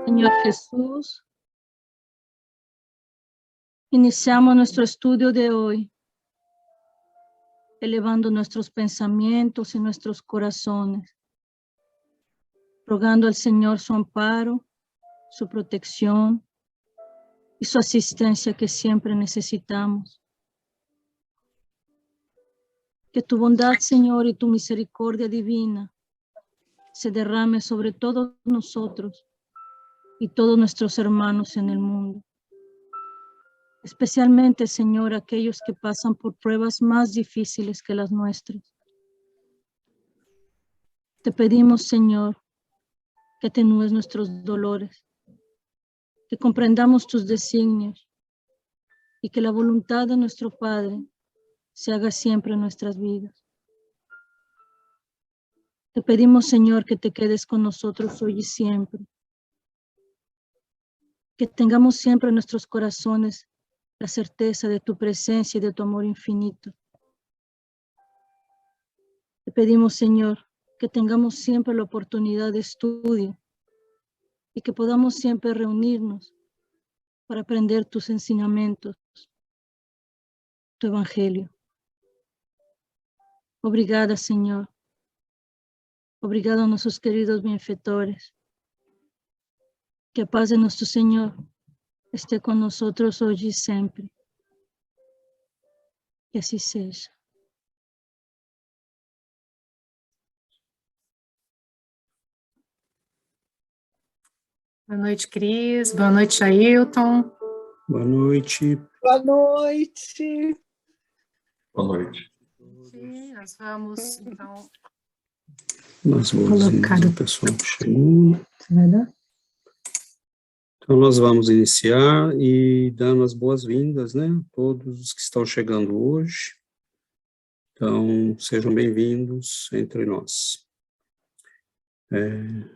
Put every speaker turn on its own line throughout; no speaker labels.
Señor Jesús, iniciamos nuestro estudio de hoy, elevando nuestros pensamientos y nuestros corazones, rogando al Señor su amparo, su protección y su asistencia que siempre necesitamos. Que tu bondad, Señor, y tu misericordia divina se derrame sobre todos nosotros y todos nuestros hermanos en el mundo. Especialmente, Señor, aquellos que pasan por pruebas más difíciles que las nuestras. Te pedimos, Señor, que atenúes nuestros dolores, que comprendamos tus designios y que la voluntad de nuestro Padre se haga siempre en nuestras vidas. Te pedimos, Señor, que te quedes con nosotros hoy y siempre, que tengamos siempre en nuestros corazones la certeza de tu presencia y de tu amor infinito. Te pedimos, Señor, que tengamos siempre la oportunidad de estudio y que podamos siempre reunirnos para aprender tus enseñamientos, tu evangelio. Obrigada, Señor. Obrigado a nuestros queridos benfeitores. Que a paz de nuestro Señor esté con nosotros hoy y siempre. Que así seja.
Boa noite, Cris. Boa noite, Ailton.
Boa noite.
Boa noite.
Boa noite.
Nós vamos, então...
Nós vamos o pessoal chegando. Então, nós vamos iniciar e dando as boas-vindas, né, a todos os que estão chegando hoje. Então, sejam bem-vindos entre nós.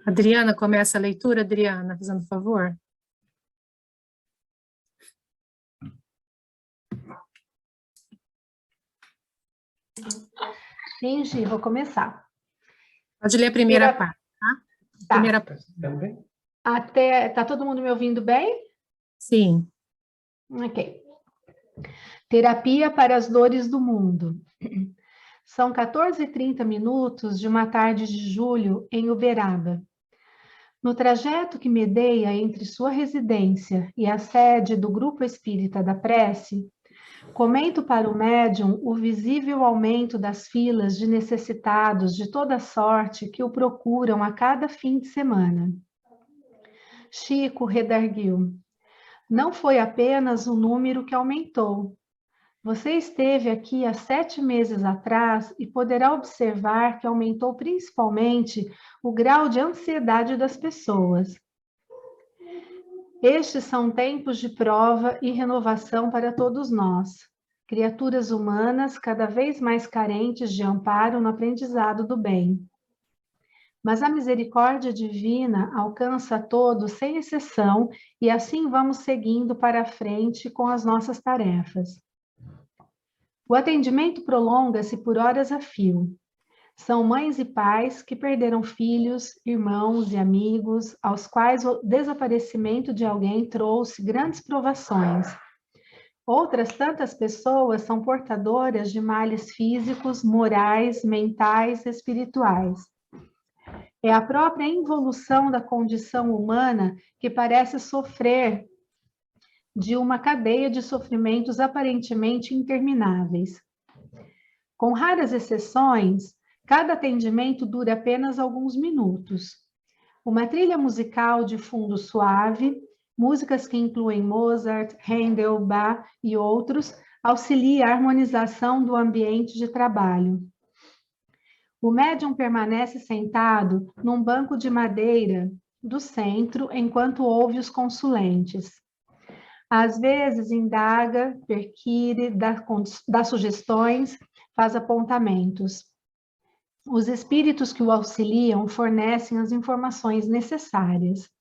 Adriana, começa a leitura, Adriana, fazendo favor.
Sim, Gi, vou começar.
Pode ler a primeira parte, tá?
Tá.
Primeira parte.
Tá todo mundo me ouvindo bem?
Sim.
Ok. Terapia para as dores do mundo. São 14h30 de uma tarde de julho em Uberaba. No trajeto que medeia entre sua residência e a sede do Grupo Espírita da Prece, comento para o médium o visível aumento das filas de necessitados de toda sorte que o procuram a cada fim de semana. Chico redarguiu: não foi apenas o número que aumentou. Você esteve aqui há 7 meses atrás e poderá observar que aumentou principalmente o grau de ansiedade das pessoas. Estes são tempos de prova e renovação para todos nós, criaturas humanas cada vez mais carentes de amparo no aprendizado do bem. Mas a misericórdia divina alcança a todos sem exceção e assim vamos seguindo para a frente com as nossas tarefas. O atendimento prolonga-se por horas a fio. São mães e pais que perderam filhos, irmãos e amigos, aos quais o desaparecimento de alguém trouxe grandes provações. Outras tantas pessoas são portadoras de males físicos, morais, mentais, espirituais. É a própria involução da condição humana que parece sofrer de uma cadeia de sofrimentos aparentemente intermináveis. Com raras exceções, cada atendimento dura apenas alguns minutos. Uma trilha musical de fundo suave, músicas que incluem Mozart, Handel, Bach e outros, auxilia a harmonização do ambiente de trabalho. O médium permanece sentado num banco de madeira do centro enquanto ouve os consulentes. Às vezes indaga, perquire, dá sugestões, faz apontamentos. Os espíritos que o auxiliam fornecem as informações necessárias.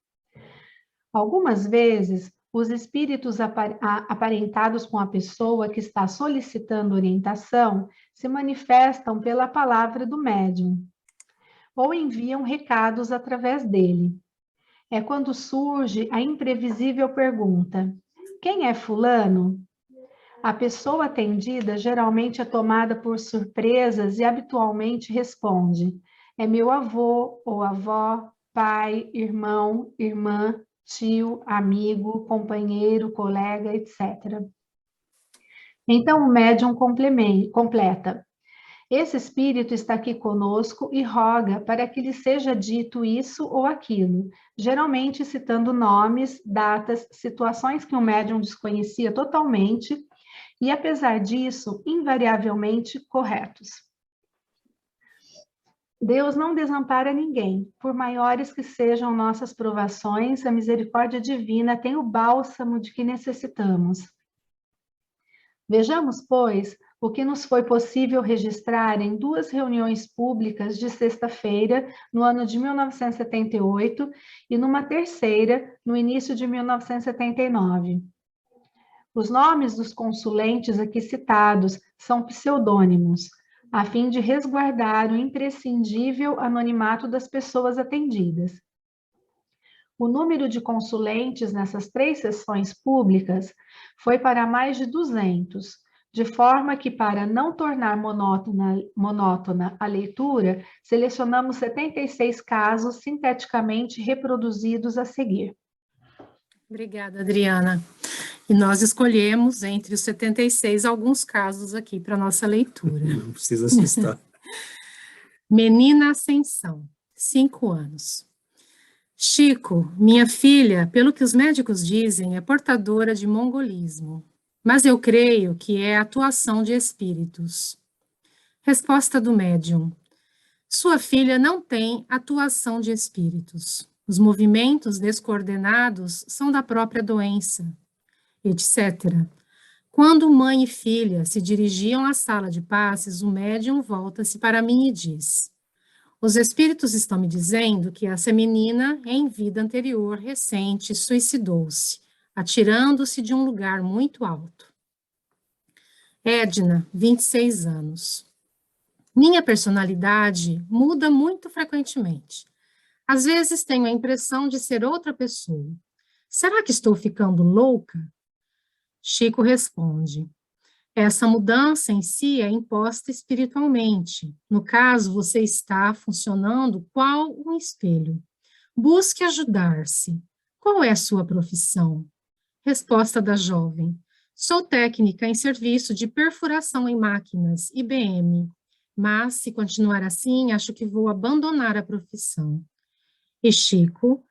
Algumas vezes, os espíritos aparentados com a pessoa que está solicitando orientação se manifestam pela palavra do médium, ou enviam recados através dele. é quando surge a imprevisível pergunta: quem é fulano? A pessoa atendida geralmente é tomada por surpresas e habitualmente responde: é meu avô ou avó, pai, irmão, irmã, tio, amigo, companheiro, colega, etc. Então o médium completa: esse espírito está aqui conosco e roga para que lhe seja dito isso ou aquilo, geralmente citando nomes, datas, situações que o médium desconhecia totalmente e, apesar disso, invariavelmente corretos. Deus não desampara ninguém, por maiores que sejam nossas provações, a misericórdia divina tem o bálsamo de que necessitamos. Vejamos, pois, o que nos foi possível registrar em 2 reuniões públicas de sexta-feira, no ano de 1978, e numa terceira, no início de 1979. Os nomes dos consulentes aqui citados são pseudônimos, a fim de resguardar o imprescindível anonimato das pessoas atendidas. O número de consulentes nessas 3 sessões públicas foi para mais de 200, de forma que, para não tornar monótona a leitura, selecionamos 76 casos sinteticamente reproduzidos a seguir.
Obrigada, Adriana. E nós escolhemos, entre os 76, alguns casos aqui para nossa leitura.
Não precisa assustar.
Menina Ascensão, 5 anos. Chico, minha filha, pelo que os médicos dizem, é portadora de mongolismo, mas eu creio que é atuação de espíritos. Resposta do médium: sua filha não tem atuação de espíritos. Os movimentos descoordenados são da própria doença, etc. Quando mãe e filha se dirigiam à sala de passes, o médium volta-se para mim e diz: os espíritos estão me dizendo que essa menina, em vida anterior recente, suicidou-se, atirando-se de um lugar muito alto. Edna, 26 anos. Minha personalidade muda muito frequentemente. Às vezes tenho a impressão de ser outra pessoa. Será que estou ficando louca? Chico responde: essa mudança em si é imposta espiritualmente. No caso, você está funcionando qual um espelho. Busque ajudar-se. Qual é a sua profissão? Resposta da jovem: sou técnica em serviço de perfuração em máquinas, IBM. Mas, se continuar assim, acho que vou abandonar a profissão. E Chico: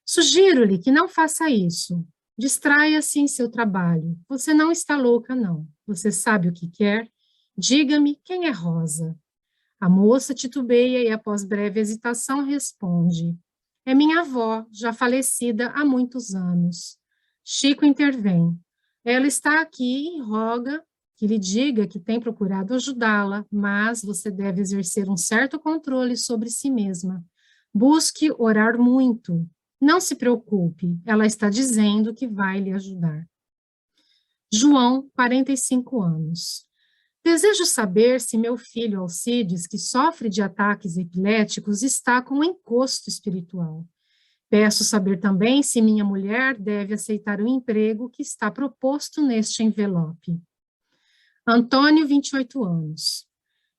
sugiro-lhe que não faça isso. Distraia-se em seu trabalho. Você não está louca, não. Você sabe o que quer? Diga-me quem é Rosa. A moça titubeia e, após breve hesitação, responde: é minha avó, já falecida há muitos anos. Chico intervém: ela está aqui e roga que lhe diga que tem procurado ajudá-la, mas você deve exercer um certo controle sobre si mesma. Busque orar muito. Não se preocupe, ela está dizendo que vai lhe ajudar. João, 45 anos. Desejo saber se meu filho Alcides, que sofre de ataques epiléticos, está com um encosto espiritual. Peço saber também se minha mulher deve aceitar o emprego que está proposto neste envelope. Antônio, 28 anos.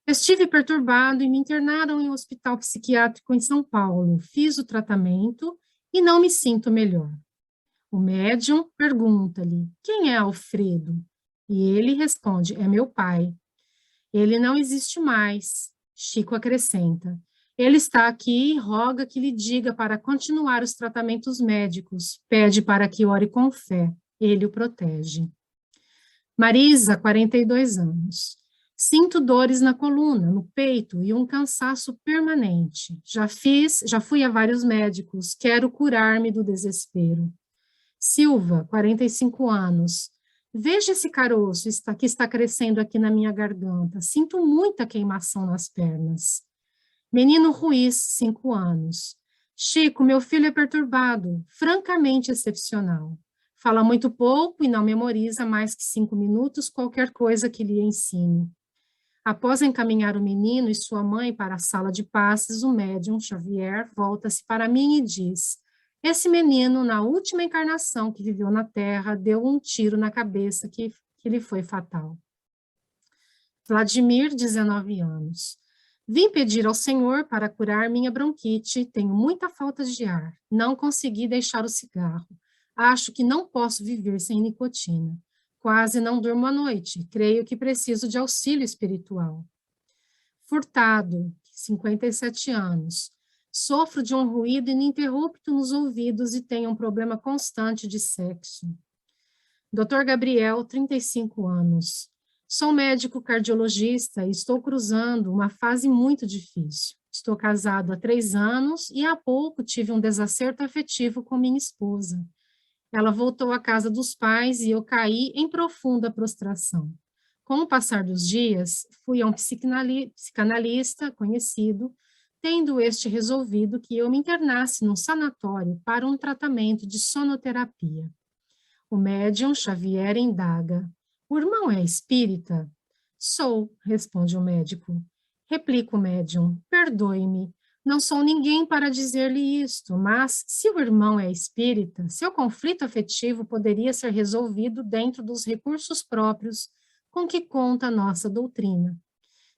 Estive perturbado e me internaram em um hospital psiquiátrico em São Paulo. Fiz o tratamento e não me sinto melhor. O médium pergunta-lhe: quem é Alfredo? E ele responde: é meu pai. Ele não existe mais. Chico acrescenta: ele está aqui e roga que lhe diga para continuar os tratamentos médicos. Pede para que ore com fé. Ele o protege. Marisa, 42 anos. Sinto dores na coluna, no peito e um cansaço permanente. Já fui a vários médicos, quero curar-me do desespero. Silva, 45 anos. Veja esse caroço que está crescendo aqui na minha garganta. Sinto muita queimação nas pernas. Menino Ruiz, 5 anos. Chico, meu filho é perturbado, francamente excepcional. Fala muito pouco e não memoriza mais que 5 minutos qualquer coisa que lhe ensine. Após encaminhar o menino e sua mãe para a sala de passes, o médium Xavier volta-se para mim e diz: Esse menino, na última encarnação que viveu na Terra, deu um tiro na cabeça que lhe foi fatal. Vladimir, 19 anos. Vim pedir ao Senhor para curar minha bronquite, tenho muita falta de ar, não consegui deixar o cigarro. Acho que não posso viver sem nicotina. Quase não durmo à noite, creio que preciso de auxílio espiritual. Furtado, 57 anos. Sofro de um ruído ininterrupto nos ouvidos e tenho um problema constante de sexo. Dr. Gabriel, 35 anos. Sou médico cardiologista e estou cruzando uma fase muito difícil. Estou casado há 3 anos e há pouco tive um desacerto afetivo com minha esposa. Ela voltou à casa dos pais e eu caí em profunda prostração. Com o passar dos dias, fui a um psicanalista conhecido, tendo este resolvido que eu me internasse num sanatório para um tratamento de sonoterapia. O médium Xavier indaga: o irmão é espírita? Sou, responde o médico. Replica o médium: perdoe-me, não sou ninguém para dizer-lhe isto, mas se o irmão é espírita, seu conflito afetivo poderia ser resolvido dentro dos recursos próprios com que conta a nossa doutrina.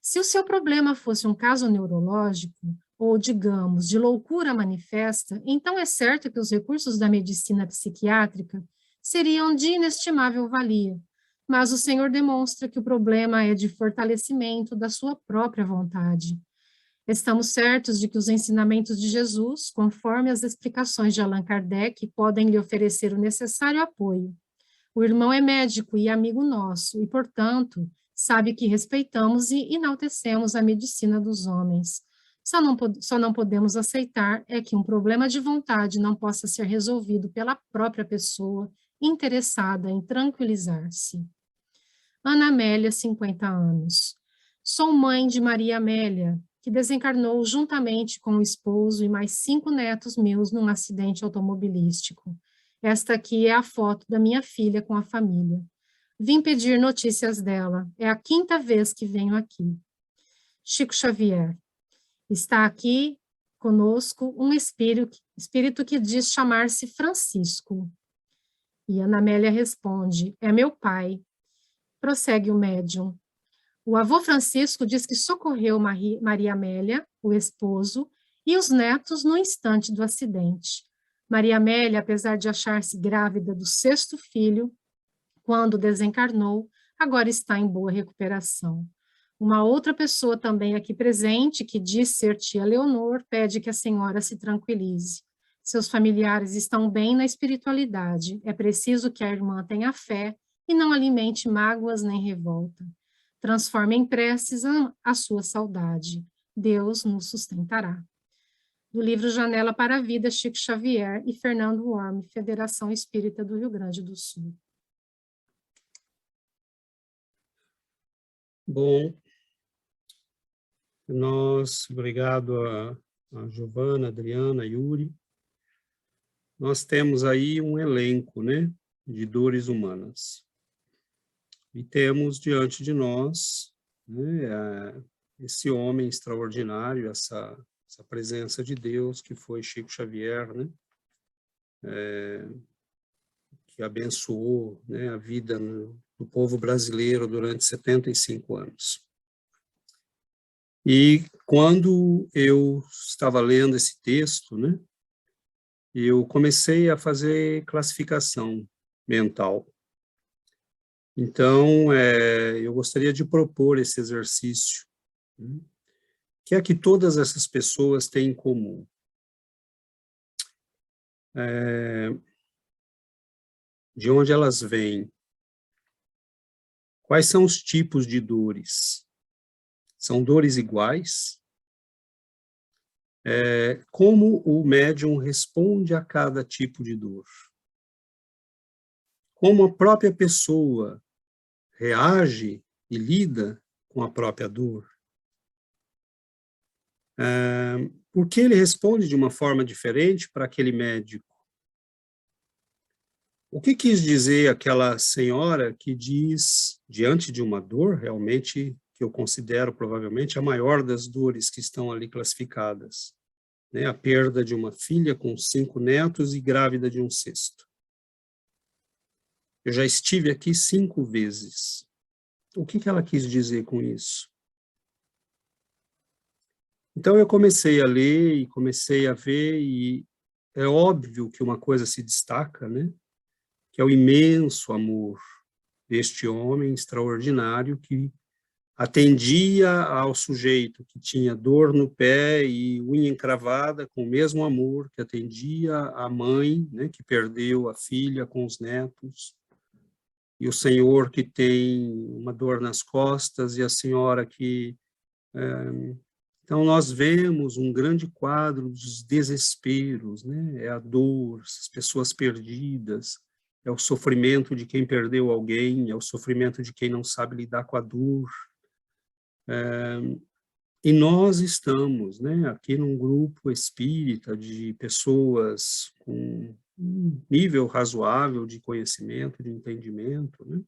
Se o seu problema fosse um caso neurológico, ou, digamos, de loucura manifesta, então é certo que os recursos da medicina psiquiátrica seriam de inestimável valia, mas o Senhor demonstra que o problema é de fortalecimento da sua própria vontade. Estamos certos de que os ensinamentos de Jesus, conforme as explicações de Allan Kardec, podem lhe oferecer o necessário apoio. O irmão é médico e amigo nosso, e, portanto, sabe que respeitamos e enaltecemos a medicina dos homens. Só não podemos aceitar é que um problema de vontade não possa ser resolvido pela própria pessoa interessada em tranquilizar-se. Ana Amélia, 50 anos. Sou mãe de Maria Amélia, que desencarnou juntamente com o esposo e mais 5 netos meus num acidente automobilístico. Esta aqui é a foto da minha filha com a família. Vim pedir notícias dela. É a 5ª vez que venho aqui. Chico Xavier. Está aqui conosco um espírito que diz chamar-se Francisco. E Ana Amélia responde: é meu pai. Prossegue o médium. O avô Francisco diz que socorreu Maria Amélia, o esposo, e os netos no instante do acidente. Maria Amélia, apesar de achar-se grávida do 6º filho, quando desencarnou, agora está em boa recuperação. Uma outra pessoa também aqui presente, que diz ser tia Leonor, pede que a senhora se tranquilize. Seus familiares estão bem na espiritualidade. É preciso que a irmã tenha fé e não alimente mágoas nem revolta. Transforme em preces a sua saudade. Deus nos sustentará. Do livro Janela para a Vida, Chico Xavier e Fernando Worm, Federação Espírita do Rio Grande do Sul.
Bom, obrigado a Giovana, Adriana, Yuri. Nós temos aí um elenco, né, de dores humanas. E temos diante de nós, né, esse homem extraordinário, essa presença de Deus que foi Chico Xavier, né, que abençoou, né, a vida do povo brasileiro durante 75 anos. E quando eu estava lendo esse texto, né, eu comecei a fazer classificação mental. Então, eu gostaria de propor esse exercício, né, que é que todas essas pessoas têm em comum. De onde elas vêm? Quais são os tipos de dores? São dores iguais? Como o médium responde a cada tipo de dor? Como a própria pessoa reage e lida com a própria dor? Por que ele responde de uma forma diferente para aquele médico? O que quis dizer aquela senhora que diz, diante de uma dor, realmente, que eu considero provavelmente a maior das dores que estão ali classificadas, né, a perda de uma filha com 5 netos e grávida de um 6º. Eu já estive aqui 5 vezes. O que ela quis dizer com isso? Então eu comecei a ler e comecei a ver, e é óbvio que uma coisa se destaca, né? Que é o imenso amor deste homem extraordinário que atendia ao sujeito que tinha dor no pé e unha encravada com o mesmo amor que atendia a mãe, né, que perdeu a filha com os netos, e o senhor que tem uma dor nas costas e a senhora que... Então, nós vemos um grande quadro dos desesperos, né? É a dor, as pessoas perdidas, é o sofrimento de quem perdeu alguém, é o sofrimento de quem não sabe lidar com a dor. E nós estamos, né, aqui num grupo espírita de pessoas com um nível razoável de conhecimento, de entendimento, né?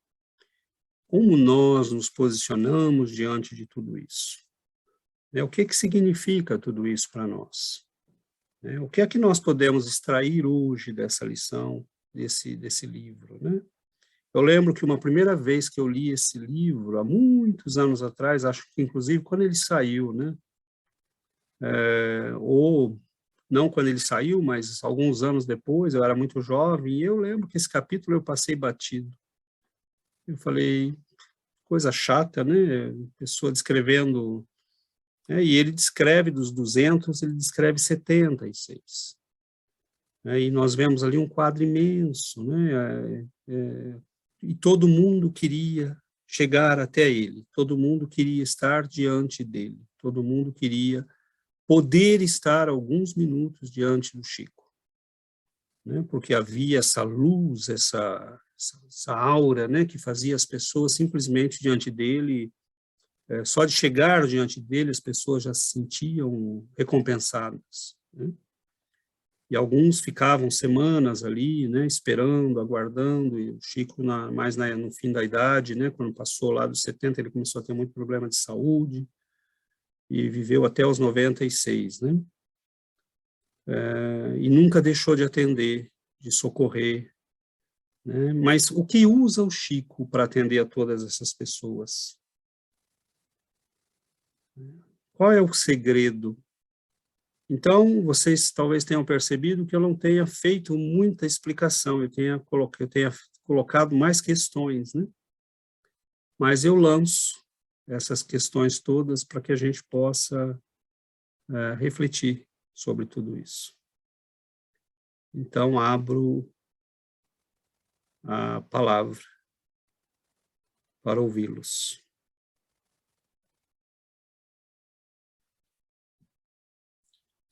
Como nós nos posicionamos diante de tudo isso? O que significa tudo isso para nós? O que é que nós podemos extrair hoje dessa lição, desse livro, né? Eu lembro que uma primeira vez que eu li esse livro, há muitos anos atrás, acho que inclusive quando ele saiu, né? Ou não quando ele saiu, mas alguns anos depois, eu era muito jovem, e eu lembro que esse capítulo eu passei batido. Eu falei, coisa chata, né? Pessoa descrevendo... E ele descreve dos 200, ele descreve 76. E nós vemos ali um quadro imenso, né? E todo mundo queria chegar até ele, todo mundo queria estar diante dele, todo mundo queria poder estar alguns minutos diante do Chico, né? Porque havia essa luz, essa aura, né? Que fazia as pessoas simplesmente diante dele... Só de chegar diante dele, as pessoas já se sentiam recompensadas, né? E alguns ficavam semanas ali, né, esperando, aguardando, e o Chico, no fim da idade, né, quando passou lá dos 70, ele começou a ter muito problema de saúde, e viveu até os 96, né? E nunca deixou de atender, de socorrer, né? Mas o que usa o Chico para atender a todas essas pessoas? Qual é o segredo? Então, vocês talvez tenham percebido que eu não tenha feito muita explicação, eu tenha colocado mais questões, né? Mas eu lanço essas questões todas para que a gente possa refletir sobre tudo isso. Então, abro a palavra para ouvi-los.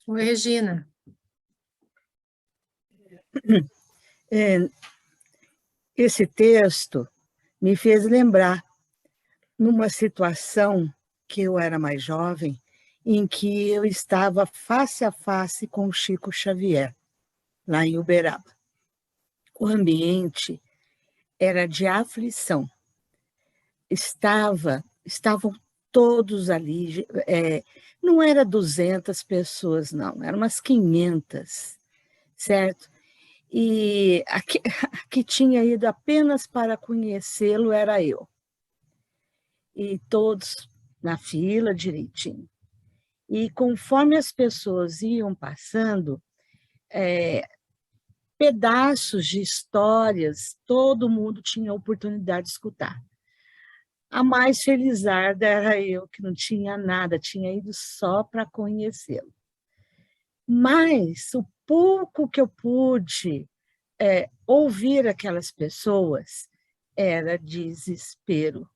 Oi, Regina.
Esse texto me fez lembrar numa situação que eu era mais jovem, em que eu estava face a face com o Chico Xavier, lá em Uberaba. O ambiente era de aflição. Estavam todos ali, não era 200 pessoas, não, eram umas 500, certo? E a que tinha ido apenas para conhecê-lo era eu. E todos na fila, direitinho. E conforme as pessoas iam passando, pedaços de histórias, todo mundo tinha a oportunidade de escutar. A mais felizarda era eu, que não tinha nada, tinha ido só para conhecê-lo. Mas o pouco que eu pude ouvir aquelas pessoas era desespero.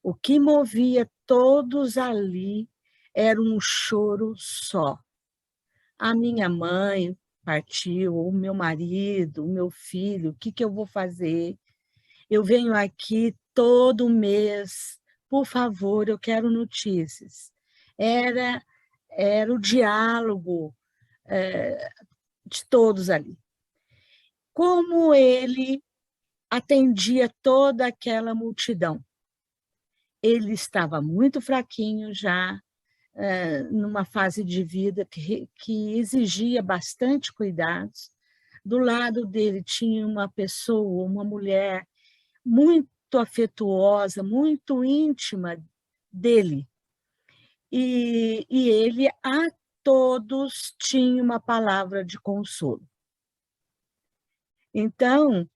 O que movia todos ali era um choro só. A minha mãe partiu, o meu marido, o meu filho, o que eu vou fazer? Eu venho aqui todo mês, por favor, eu quero notícias. Era o diálogo de todos ali. Como ele atendia toda aquela multidão. Ele estava muito fraquinho já, numa fase de vida que exigia bastante cuidados. Do lado dele tinha uma pessoa, uma mulher muito afetuosa, muito íntima dele. E ele a todos tinha uma palavra de consolo. Então,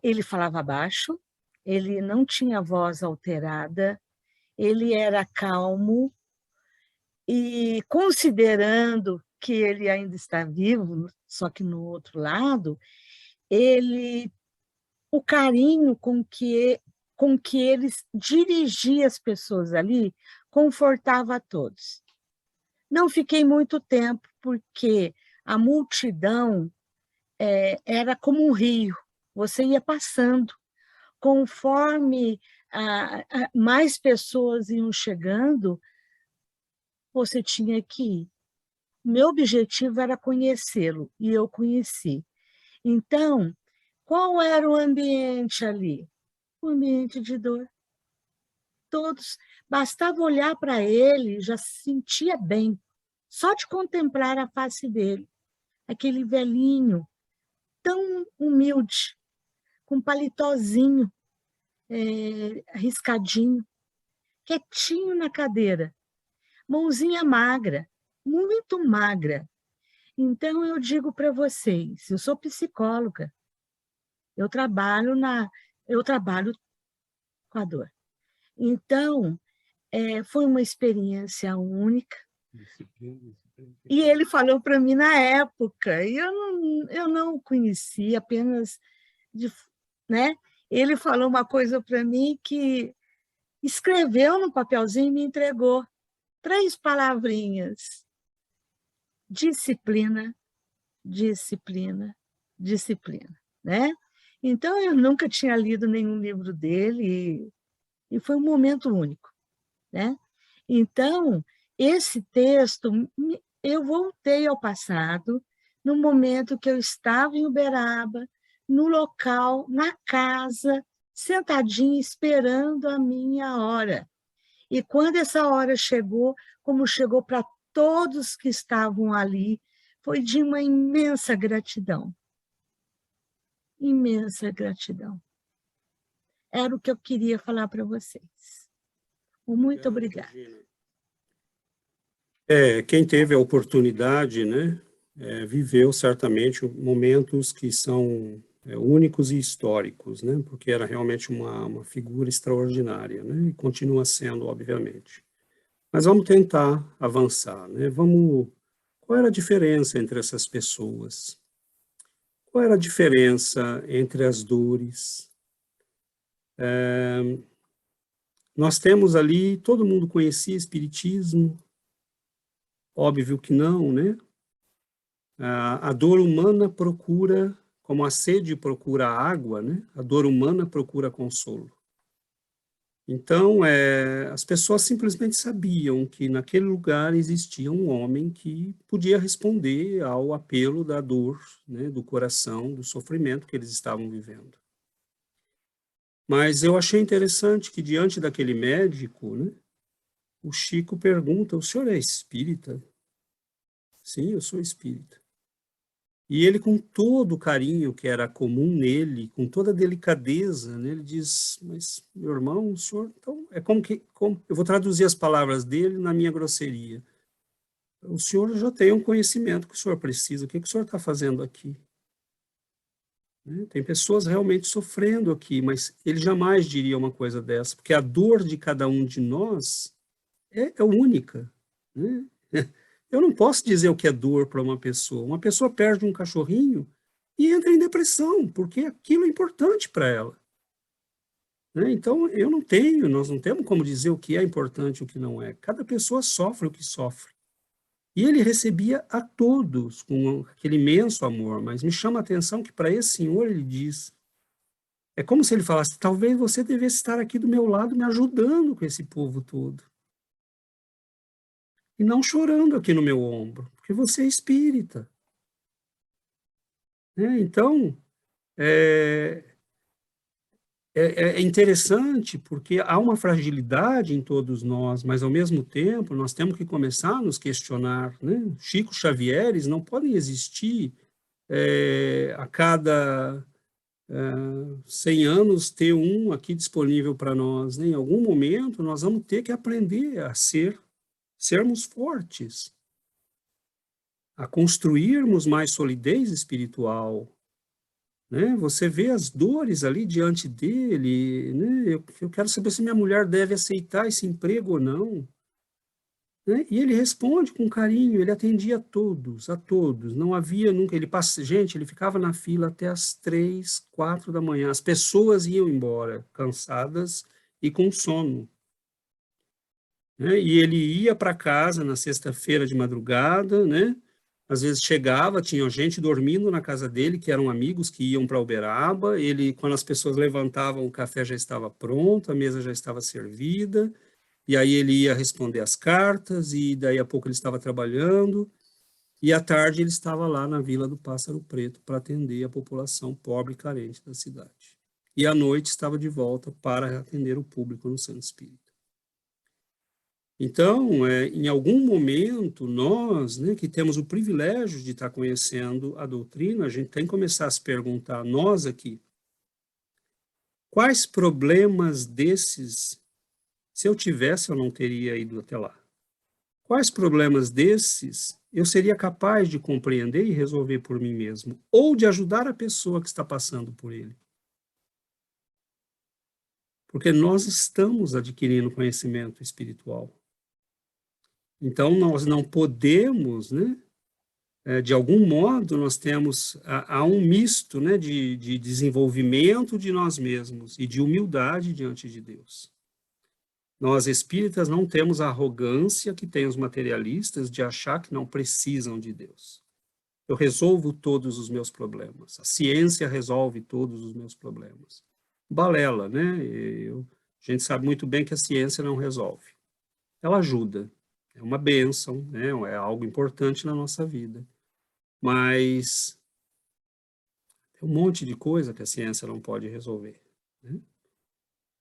ele falava baixo, ele não tinha voz alterada, ele era calmo, e considerando que ele ainda está vivo, só que no outro lado, o carinho com que ele dirigia as pessoas ali confortava a todos. Não fiquei muito tempo, porque a multidão era como um rio, você ia passando. Conforme mais pessoas iam chegando, você tinha que ir. Meu objetivo era conhecê-lo, e eu conheci. Então, qual era o ambiente ali? O ambiente de dor. Todos, bastava olhar para ele, já se sentia bem, só de contemplar a face dele. Aquele velhinho, tão humilde, com paletózinho, arriscadinho, quietinho na cadeira, mãozinha magra, muito magra. Então, eu digo para vocês, eu sou psicóloga, eu trabalho com a dor. Então, foi uma experiência única. E ele falou para mim na época, e eu não o conheci, apenas né? Ele falou uma coisa para mim que escreveu no papelzinho e me entregou 3 palavrinhas: disciplina, disciplina, disciplina, né? Então, eu nunca tinha lido nenhum livro dele, e foi um momento único, né? Então, esse texto, eu voltei ao passado, no momento que eu estava em Uberaba, no local, na casa, sentadinha, esperando a minha hora. E quando essa hora chegou, como chegou para todos que estavam ali, foi de uma imensa gratidão. Imensa gratidão. Era o que eu queria falar para vocês. Muito obrigada.
Quem teve a oportunidade, né, viveu certamente momentos que são únicos e históricos, né, porque era realmente uma figura extraordinária, né, e continua sendo, obviamente. Mas vamos tentar avançar, né? Qual era a diferença entre essas pessoas? Qual era a diferença entre as dores? Nós temos ali, todo mundo conhecia espiritismo? Óbvio que não, né? A dor humana procura, como a sede procura a água, né? A dor humana procura consolo. Então, as pessoas simplesmente sabiam que naquele lugar existia um homem que podia responder ao apelo da dor, né? Do coração, do sofrimento que eles estavam vivendo. Mas eu achei interessante que, diante daquele médico, né? O Chico pergunta: o senhor é espírita? Sim, eu sou espírita. E ele, com todo o carinho que era comum nele, com toda a delicadeza, né, ele diz: mas, meu irmão, o senhor... Então, eu vou traduzir as palavras dele na minha grosseria. O senhor já tem um conhecimento que o senhor precisa, o que o senhor está fazendo aqui? Né? Tem pessoas realmente sofrendo aqui, mas ele jamais diria uma coisa dessa, porque a dor de cada um de nós é única, né? Eu não posso dizer o que é dor para uma pessoa. Uma pessoa perde um cachorrinho e entra em depressão, porque aquilo é importante para ela. Né? Então, nós não temos como dizer o que é importante e o que não é. Cada pessoa sofre o que sofre. E ele recebia a todos com aquele imenso amor, mas me chama a atenção que para esse senhor ele diz, é como se ele falasse: talvez você devesse estar aqui do meu lado me ajudando com esse povo todo. E não chorando aqui no meu ombro, porque você é espírita. Né? Então, é interessante porque há uma fragilidade em todos nós, mas ao mesmo tempo nós temos que começar a nos questionar, né? Chico Xavieres não podem existir a cada 100 anos ter um aqui disponível para nós, né? Em algum momento nós vamos ter que aprender a sermos fortes, a construirmos mais solidez espiritual, né? Você vê as dores ali diante dele, né? Eu quero saber se minha mulher deve aceitar esse emprego ou não, né? E ele responde com carinho, ele atendia a todos, não havia nunca, gente, ele ficava na fila até as 3, 4 da manhã, as pessoas iam embora, cansadas e com sono, né? E ele ia para casa na sexta-feira de madrugada, né? Às vezes chegava, tinha gente dormindo na casa dele, que eram amigos que iam para Uberaba. Ele, quando as pessoas levantavam, o café já estava pronto, a mesa já estava servida, e aí ele ia responder as cartas, e daí a pouco ele estava trabalhando, e à tarde ele estava lá na Vila do Pássaro Preto para atender a população pobre e carente da cidade. E à noite estava de volta para atender o público no Centro Espírita. Então, em algum momento, nós, né, que temos o privilégio de estar conhecendo a doutrina, a gente tem que começar a se perguntar, nós aqui, quais problemas desses, se eu tivesse, eu não teria ido até lá? Quais problemas desses eu seria capaz de compreender e resolver por mim mesmo, ou de ajudar a pessoa que está passando por ele? Porque nós estamos adquirindo conhecimento espiritual. Então, nós não podemos, né? De algum modo, nós temos há um misto, né, de desenvolvimento de nós mesmos e de humildade diante de Deus. Nós, espíritas, não temos a arrogância que têm os materialistas de achar que não precisam de Deus. Eu resolvo todos os meus problemas. A ciência resolve todos os meus problemas. Balela, né? A gente sabe muito bem que a ciência não resolve. Ela ajuda. É uma bênção, né? É algo importante na nossa vida. Mas tem um monte de coisa que a ciência não pode resolver, né?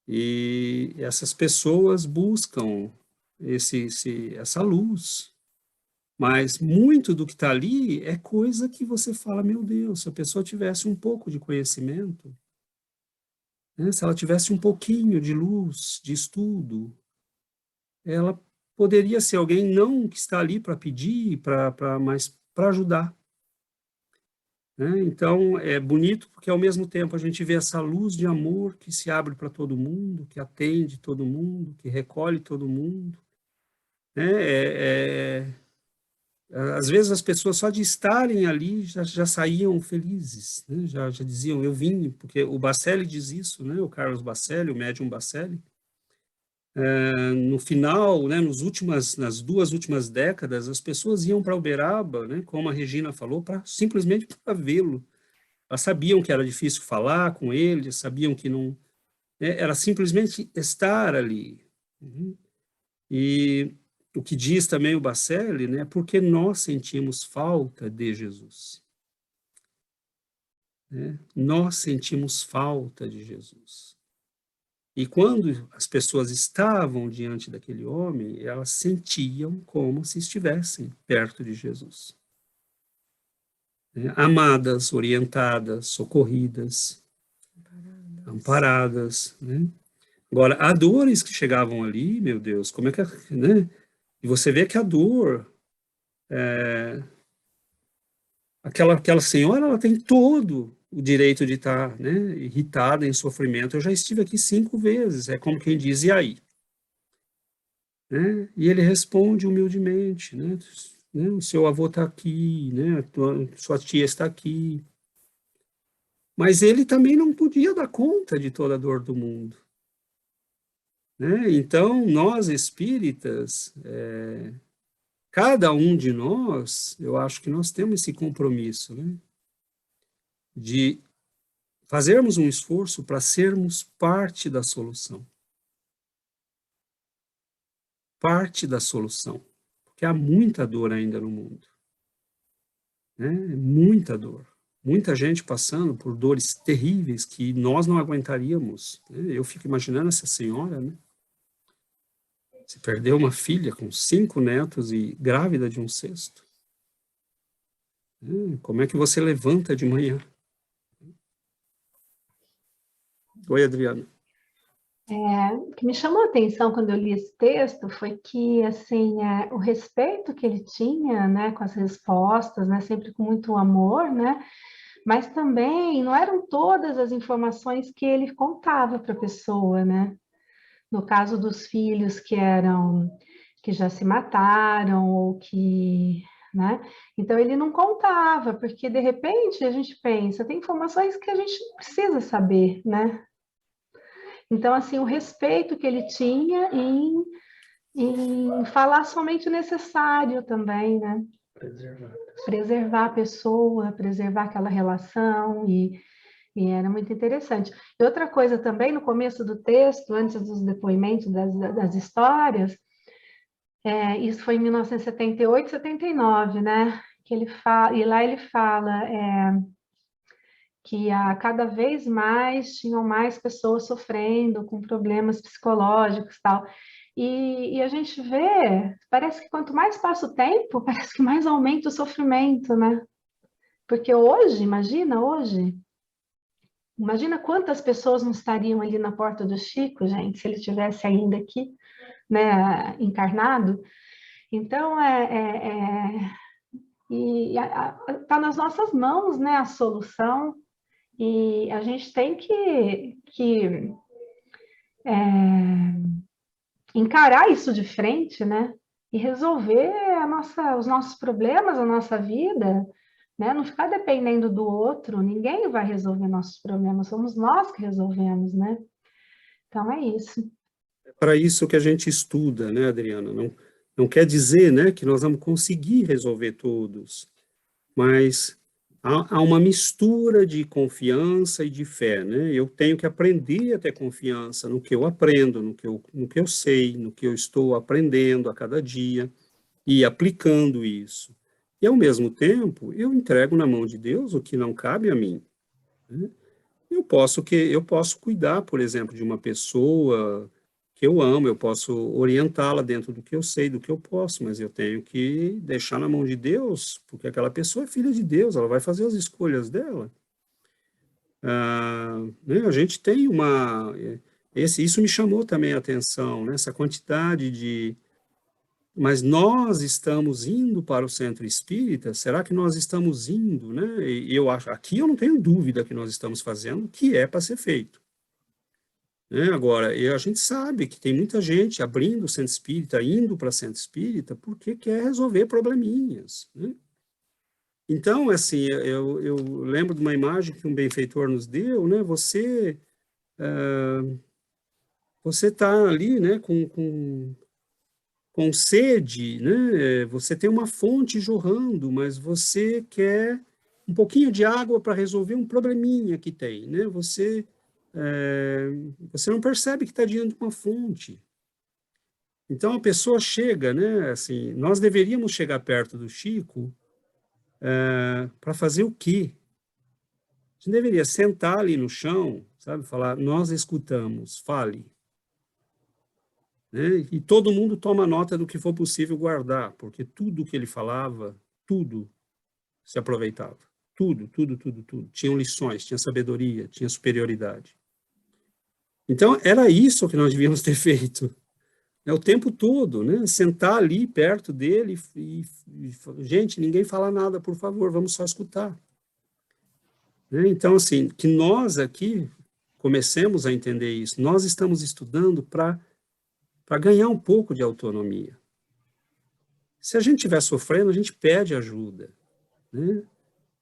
E essas pessoas buscam essa luz. Mas muito do que está ali é coisa que você fala, meu Deus, se a pessoa tivesse um pouco de conhecimento, né? Se ela tivesse um pouquinho de luz, de estudo, ela poderia ser alguém não que está ali para pedir, mas para ajudar, né? Então, é bonito porque, ao mesmo tempo, a gente vê essa luz de amor que se abre para todo mundo, que atende todo mundo, que recolhe todo mundo, né? Às vezes, as pessoas, só de estarem ali, já saíam felizes, né? Já diziam, eu vim, porque o Bacelli diz isso, né? O Carlos Bacelli, o médium Bacelli, no final, né, nas 2 últimas décadas, as pessoas iam para Uberaba, né, como a Regina falou, simplesmente para vê-lo. Elas sabiam que era difícil falar com ele, sabiam que não, né, era simplesmente estar ali. Uhum. E o que diz também o Bacelli, né, porque nós sentimos falta de Jesus. Né? Nós sentimos falta de Jesus. E quando as pessoas estavam diante daquele homem, elas sentiam como se estivessem perto de Jesus. Amadas, orientadas, socorridas, amparadas, né? Agora, há dores que chegavam ali, meu Deus, como é que, né? E você vê que a dor, aquela senhora, ela tem todo o direito de estar, né, irritada, em sofrimento. Eu já estive aqui 5 vezes, é como quem diz, e aí? Né? E ele responde humildemente, né? O seu avô está aqui, né? Sua tia está aqui. Mas ele também não podia dar conta de toda a dor do mundo, né? Então, nós espíritas, cada um de nós, eu acho que nós temos esse compromisso, né? De fazermos um esforço para sermos parte da solução. Parte da solução. Porque há muita dor ainda no mundo. Né? Muita dor. Muita gente passando por dores terríveis que nós não aguentaríamos, né? Eu fico imaginando essa senhora, né? Se perdeu uma filha com 5 netos e grávida de um 6º. Como é que você levanta de manhã? Oi, Adriana.
O que me chamou a atenção quando eu li esse texto foi que, assim, o respeito que ele tinha, né, com as respostas, né, sempre com muito amor, né, mas também não eram todas as informações que ele contava para a pessoa, né. No caso dos filhos que já se mataram ou que, né, então ele não contava, porque de repente a gente pensa, tem informações que a gente não precisa saber, né. Então, assim, o respeito que ele tinha em falar somente o necessário também, né? Preservar a pessoa, preservar aquela relação, e era muito interessante. E outra coisa também, no começo do texto, antes dos depoimentos das histórias, isso foi em 1978, 79, né? Que ele fala, e lá ele fala que cada vez mais tinham mais pessoas sofrendo com problemas psicológicos e tal. E a gente vê, parece que quanto mais passa o tempo, parece que mais aumenta o sofrimento, né? Porque hoje, imagina quantas pessoas não estariam ali na porta do Chico, gente, se ele tivesse ainda aqui, né, encarnado. Então, tá nas nossas mãos, né, a solução. E a gente tem que encarar isso de frente, né? E resolver os nossos problemas, a nossa vida, né? Não ficar dependendo do outro, ninguém vai resolver nossos problemas, somos nós que resolvemos, né? Então é isso.
É para isso que a gente estuda, né, Adriana? Não quer dizer, né, que nós vamos conseguir resolver todos, mas há uma mistura de confiança e de fé, né? Eu tenho que aprender a ter confiança no que eu aprendo, no que eu sei, no que eu estou aprendendo a cada dia e aplicando isso. E, ao mesmo tempo, eu entrego na mão de Deus o que não cabe a mim, né? Eu posso cuidar, por exemplo, de uma pessoa que eu amo, eu posso orientá-la dentro do que eu sei, do que eu posso, mas eu tenho que deixar na mão de Deus, porque aquela pessoa é filha de Deus, ela vai fazer as escolhas dela. Né, a gente tem isso me chamou também a atenção, né, essa quantidade de... Mas nós estamos indo para o centro espírita? Será que nós estamos indo, né? E eu acho, aqui eu não tenho dúvida que nós estamos fazendo o que é para ser feito, né? Agora, a gente sabe que tem muita gente abrindo o centro espírita, indo para o centro espírita, porque quer resolver probleminhas, né? Então, assim, eu lembro de uma imagem que um benfeitor nos deu, né? Você está ali, né, com sede, né? Você tem uma fonte jorrando, mas você quer um pouquinho de água para resolver um probleminha que tem, né? Você não percebe que está diante de uma fonte. Então a pessoa chega, né? Assim, nós deveríamos chegar perto do Chico para fazer o quê? A gente deveria sentar ali no chão, sabe? Falar, nós escutamos, fale. Né? E todo mundo toma nota do que for possível guardar, porque tudo que ele falava, tudo se aproveitava. Tudo, tudo, tudo, tudo. Tinham lições, tinha sabedoria, tinha superioridade. Então, era isso que nós devíamos ter feito, né, o tempo todo, né? Sentar ali perto dele e gente, ninguém fala nada, por favor, vamos só escutar. Né? Então, assim, que nós aqui comecemos a entender isso. Nós estamos estudando para ganhar um pouco de autonomia. Se a gente estiver sofrendo, a gente pede ajuda, né?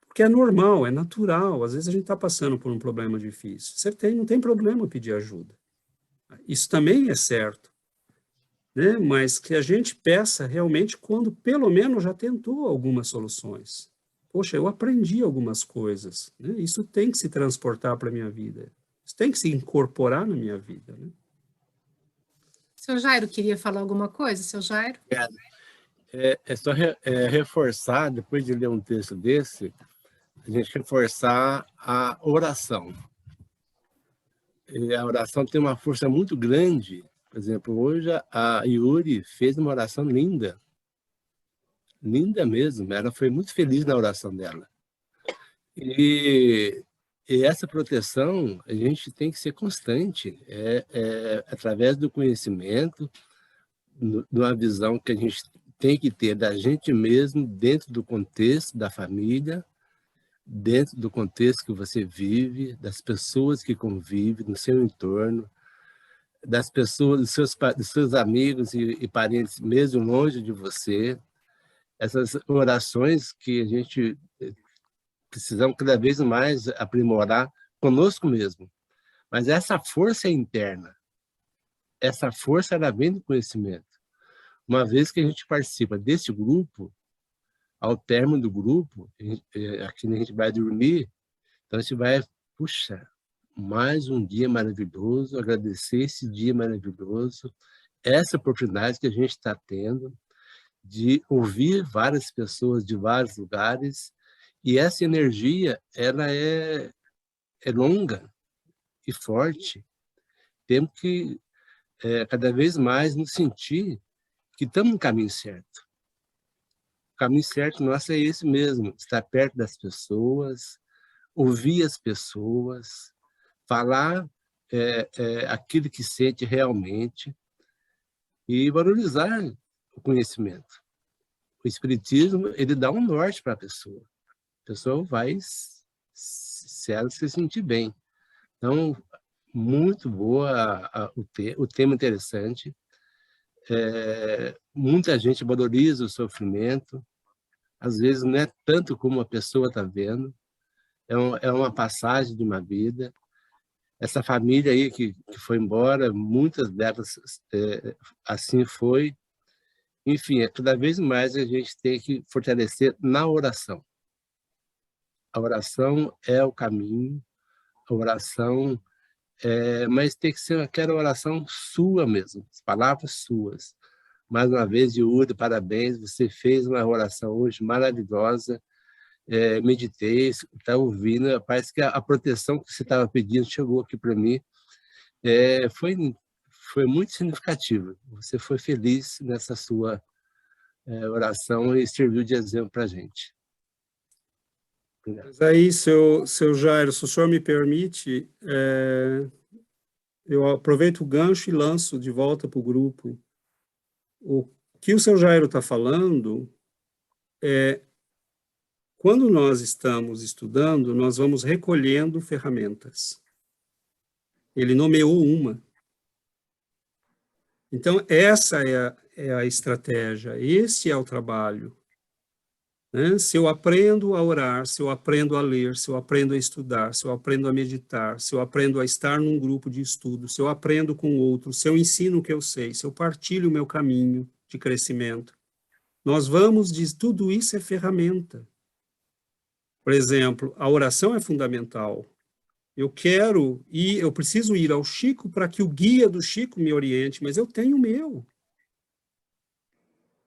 Porque é normal, é natural. Às vezes a gente está passando por um problema difícil. Não tem problema pedir ajuda. Isso também é certo, né? Mas que a gente peça realmente quando pelo menos já tentou algumas soluções. Poxa, eu aprendi algumas coisas, né? Isso tem que se transportar para a minha vida. Isso tem que se incorporar na minha vida, né?
Seu Jairo queria falar alguma coisa, seu Jairo?
É só reforçar, depois de ler um texto desse, a gente reforçar a oração. E a oração tem uma força muito grande. Por exemplo, hoje a Yuri fez uma oração linda. Linda mesmo. Ela foi muito feliz na oração dela. E essa proteção, a gente tem que ser constante. Através do conhecimento, de uma visão que a gente tem que ter da gente mesmo, dentro do contexto da família, dentro do contexto que você vive, das pessoas que convivem no seu entorno, das pessoas, dos seus amigos e parentes, mesmo longe de você. Essas orações que a gente precisamos cada vez mais aprimorar conosco mesmo. Mas essa força é interna. Essa força, ela vem do conhecimento. Uma vez que a gente participa desse grupo, ao término do grupo, aqui a gente vai dormir, então a gente vai, puxa, mais um dia maravilhoso, agradecer esse dia maravilhoso, essa oportunidade que a gente está tendo de ouvir várias pessoas de vários lugares, e essa energia, ela é longa e forte. Temos que cada vez mais nos sentir que estamos no caminho certo. O caminho certo nosso é esse mesmo, estar perto das pessoas, ouvir as pessoas, falar aquilo que sente realmente e valorizar o conhecimento. O Espiritismo, ele dá um norte para a pessoa vai se ela se sentir bem. Então, muito boa o tema interessante. Muita gente valoriza o sofrimento, às vezes não é tanto como a pessoa está vendo, é uma passagem de uma vida. Essa família aí que foi embora, muitas delas assim foi. Enfim, cada vez mais a gente tem que fortalecer na oração. A oração é o caminho, a oração mas tem que ser aquela oração sua mesmo, as palavras suas. Mais uma vez, Yuri, parabéns, você fez uma oração hoje maravilhosa, meditei, está ouvindo, parece que a proteção que você estava pedindo chegou aqui para mim, foi muito significativa. Você foi feliz nessa sua oração e serviu de exemplo para a gente.
Mas aí, seu Jairo, se o senhor me permite, eu aproveito o gancho e lanço de volta para o grupo. O que o seu Jairo está falando quando nós estamos estudando, nós vamos recolhendo ferramentas. Ele nomeou uma. Então, essa é a estratégia, esse é o trabalho. Né? Se eu aprendo a orar, se eu aprendo a ler, se eu aprendo a estudar, se eu aprendo a meditar, se eu aprendo a estar num grupo de estudo, se eu aprendo com outros, se eu ensino o que eu sei, se eu partilho o meu caminho de crescimento, nós vamos tudo isso é ferramenta. Por exemplo, a oração é fundamental. Eu preciso ir ao Chico para que o guia do Chico me oriente, mas eu tenho o meu.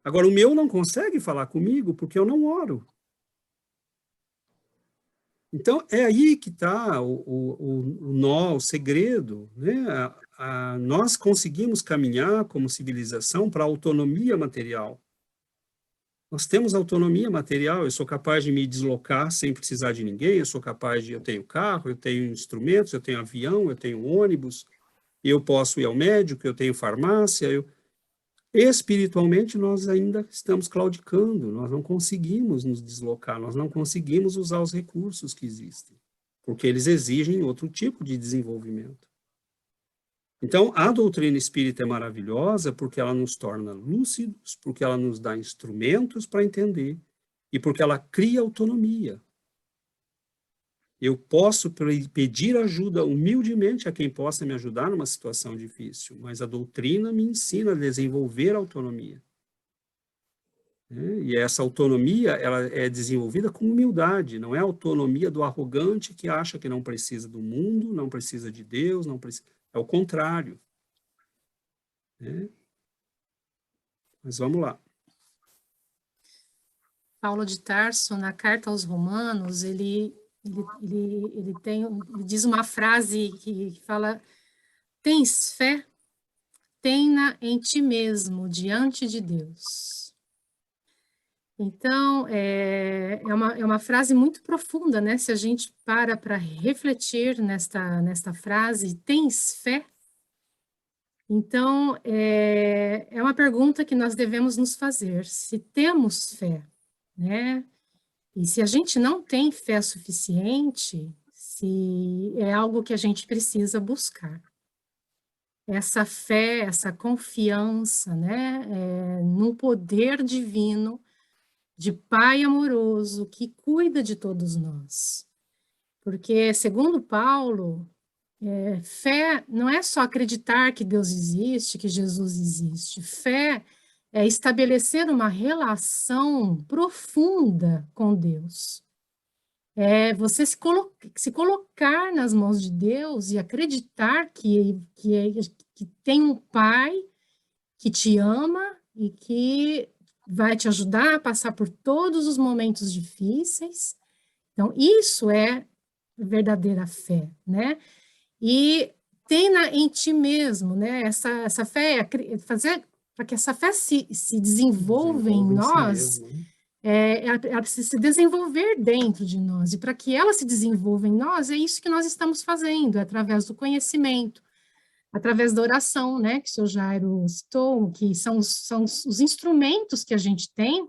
Agora, o meu não consegue falar comigo porque eu não oro. Então, é aí que está o segredo. Né? Nós conseguimos caminhar como civilização para a autonomia material. Nós temos autonomia material, eu sou capaz de me deslocar sem precisar de ninguém, eu tenho carro, eu tenho instrumentos, eu tenho avião, eu tenho ônibus, eu posso ir ao médico, eu tenho farmácia. Espiritualmente, nós ainda estamos claudicando, nós não conseguimos nos deslocar, nós não conseguimos usar os recursos que existem, porque eles exigem outro tipo de desenvolvimento. Então, a doutrina espírita é maravilhosa porque ela nos torna lúcidos, porque ela nos dá instrumentos para entender e porque ela cria autonomia. Eu posso pedir ajuda humildemente a quem possa me ajudar numa situação difícil, mas a doutrina me ensina a desenvolver autonomia. E essa autonomia ela é desenvolvida com humildade, não é a autonomia do arrogante que acha que não precisa do mundo, não precisa de Deus, não precisa... É o contrário. Mas vamos lá.
Paulo de Tarso, na carta aos Romanos, ele diz uma frase que fala: tens fé? Tenha em ti mesmo, diante de Deus. Então, é uma frase muito profunda, né? Se a gente para refletir nesta frase, tens fé? Então, é uma pergunta que nós devemos nos fazer, se temos fé, né? E se a gente não tem fé suficiente, se é algo que a gente precisa buscar. Essa fé, essa confiança, né, no poder divino de Pai amoroso que cuida de todos nós. Porque, segundo Paulo, fé não é só acreditar que Deus existe, que Jesus existe. Fé é estabelecer uma relação profunda com Deus. É você se colocar nas mãos de Deus e acreditar que tem um Pai que te ama e que vai te ajudar a passar por todos os momentos difíceis. Então, isso é verdadeira fé, né? E tenha em ti mesmo, né? Essa fé, fazer para que essa fé se desenvolva em nós, ela precisa se desenvolver dentro de nós. E para que ela se desenvolva em nós, é isso que nós estamos fazendo, através do conhecimento, através da oração, né? Que o senhor Jairo citou, que são os instrumentos que a gente tem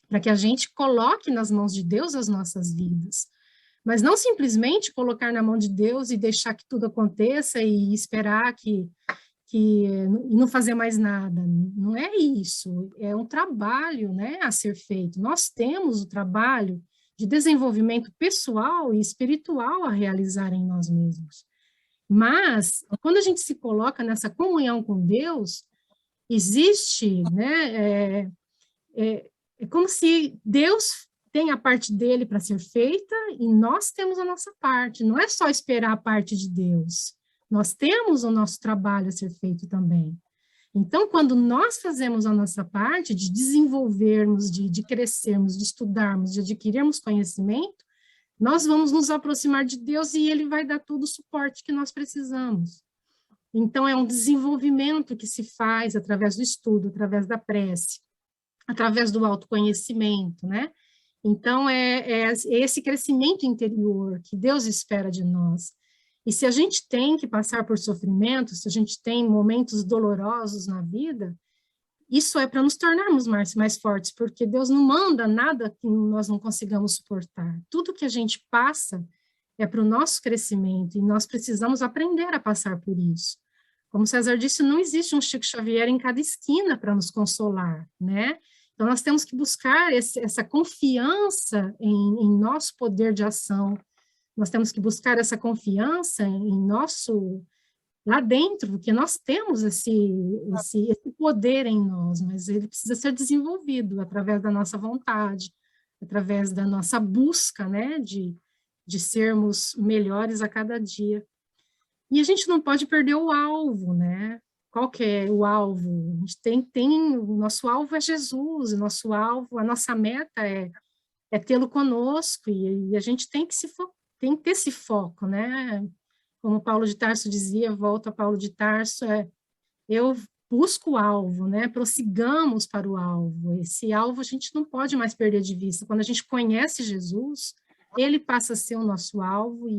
para que a gente coloque nas mãos de Deus as nossas vidas. Mas não simplesmente colocar na mão de Deus e deixar que tudo aconteça e esperar e não fazer mais nada. Não é isso. É um trabalho, né, a ser feito. Nós temos o trabalho de desenvolvimento pessoal e espiritual a realizar em nós mesmos. Mas, quando a gente se coloca nessa comunhão com Deus, existe, né, é como se Deus tem a parte dele para ser feita e nós temos a nossa parte. Não é só esperar a parte de Deus. Nós temos o nosso trabalho a ser feito também. Então, quando nós fazemos a nossa parte de desenvolvermos, de crescermos, de estudarmos, de adquirirmos conhecimento, nós vamos nos aproximar de Deus e Ele vai dar todo o suporte que nós precisamos. Então, é um desenvolvimento que se faz através do estudo, através da prece, através do autoconhecimento, né? Então, é esse crescimento interior que Deus espera de nós. E se a gente tem que passar por sofrimento, se a gente tem momentos dolorosos na vida, isso é para nos tornarmos mais fortes, porque Deus não manda nada que nós não consigamos suportar. Tudo que a gente passa é para o nosso crescimento, e nós precisamos aprender a passar por isso. Como César disse, não existe um Chico Xavier em cada esquina para nos consolar, né? Então, nós temos que buscar essa confiança em nosso poder de ação, nós temos que buscar essa confiança lá dentro, porque nós temos esse poder em nós, mas ele precisa ser desenvolvido através da nossa vontade, através da nossa busca, né, de sermos melhores a cada dia. E a gente não pode perder o alvo, né? Qual que é o alvo? A gente o nosso alvo é Jesus, o nosso alvo, a nossa meta é tê-lo conosco, e a gente tem que ter esse foco, né? Como Paulo de Tarso dizia, volta a Paulo de Tarso, eu busco o alvo, né? Prossigamos para o alvo. Esse alvo a gente não pode mais perder de vista. Quando a gente conhece Jesus, ele passa a ser o nosso alvo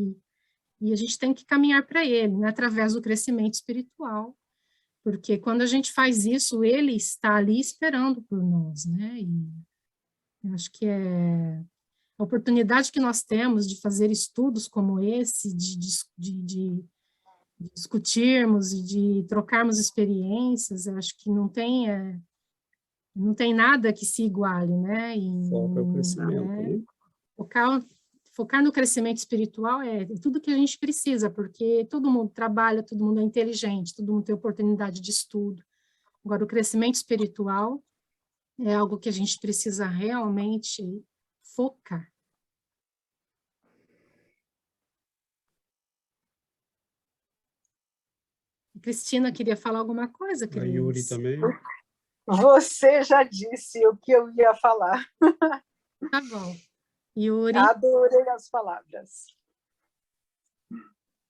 e a gente tem que caminhar para ele, né? Através do crescimento espiritual. Porque quando a gente faz isso, ele está ali esperando por nós, né? E eu acho que a oportunidade que nós temos de fazer estudos como esse, de discutirmos e de trocarmos experiências, eu acho que não tem nada que se iguale, né?
Foca o crescimento, né?
Focar no crescimento espiritual é tudo que a gente precisa, porque todo mundo trabalha, todo mundo é inteligente, todo mundo tem oportunidade de estudo. Agora, o crescimento espiritual é algo que a gente precisa realmente focar. Cristina queria falar alguma coisa, Cris?
A Yuri também.
Você já disse o que eu ia falar.
Tá bom. Yuri.
Adorei as palavras.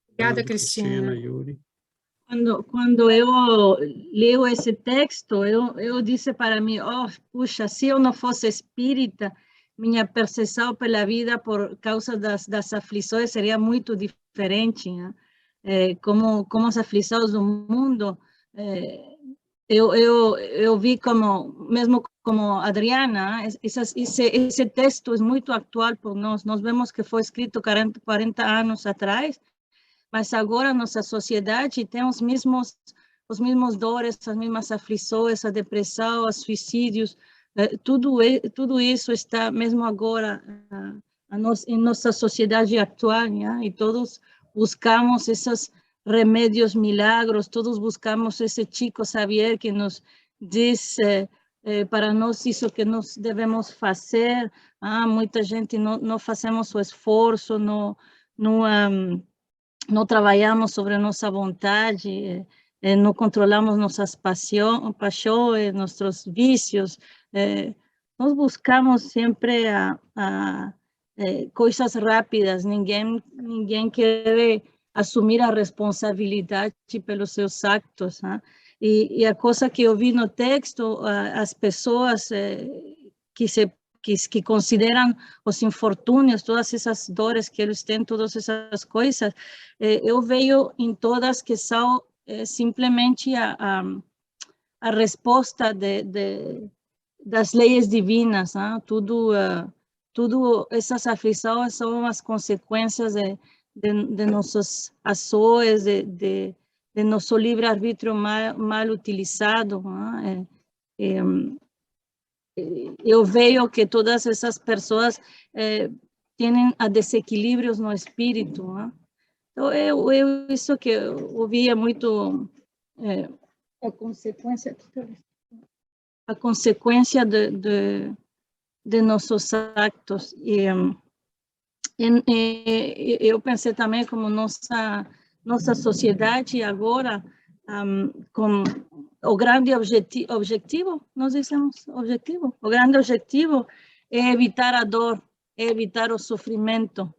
Obrigada, Cristina.
Yuri.
Quando eu leio esse texto, eu disse para mim, oh, puxa, se eu não fosse espírita, minha percepção pela vida por causa das aflições seria muito diferente, né? Como as aflições do mundo, eu vi como, mesmo como Adriana, esse texto é muito atual por nós. Nós vemos que foi escrito 40 anos atrás, mas agora nossa sociedade tem os mesmos dores, as mesmas aflições, a depressão, os suicídios, tudo isso está mesmo agora em nossa sociedade atual, né? E todos buscamos esses remédios milagros, todos buscamos esse Chico Xavier que nos diz para nós isso que nós devemos fazer. Muita gente não fazemos o esforço, não trabalhamos sobre nossa vontade, não controlamos nossas paixões, nossos vícios. Nós buscamos sempre coisas rápidas, ninguém quer assumir a responsabilidade pelos seus actos. E a coisa que eu vi no texto, as pessoas que consideram os infortúnios, todas essas dores que eles têm, todas essas coisas, eu vejo em todas que são simplesmente a resposta das leis divinas. Tudo essas aflições são as consequências de nossas ações, de nosso livre-arbítrio mal utilizado. Eu vejo que todas essas pessoas têm desequilíbrios no espírito. Então, isso que eu ouvia muito a consequência de nossos actos. E eu pensei também como nossa sociedade agora, com o grande objetivo, nós dizemos objetivo, o grande objetivo é evitar a dor, é evitar o sofrimento.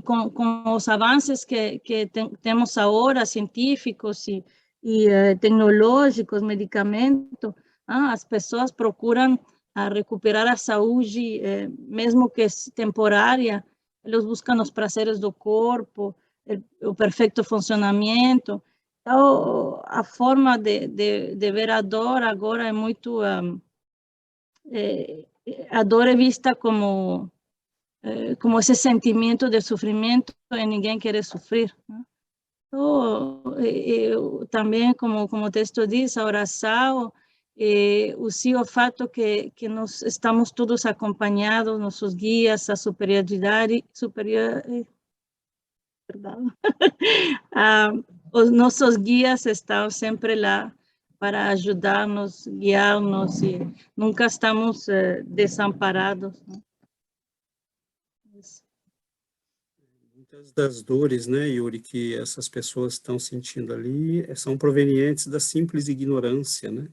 Com os avanços que temos agora, científicos e tecnológicos, medicamentos, as pessoas procuram recuperar a saúde, mesmo que temporária. Eles buscam os prazeres do corpo, o perfeito funcionamento. Então, a forma de ver a dor agora é muito... a dor é vista como esse sentimento de sofrimento e ninguém quer sofrer. Então, eu também, como o texto diz, a oração, o fato que nós estamos todos acompanhados, nossos guias, a superioridade, os nossos guias estão sempre lá para ajudar-nos, guiar-nos, e nunca estamos desamparados.
Muitas das dores, né, Yuri, que essas pessoas estão sentindo ali são provenientes da simples ignorância, né?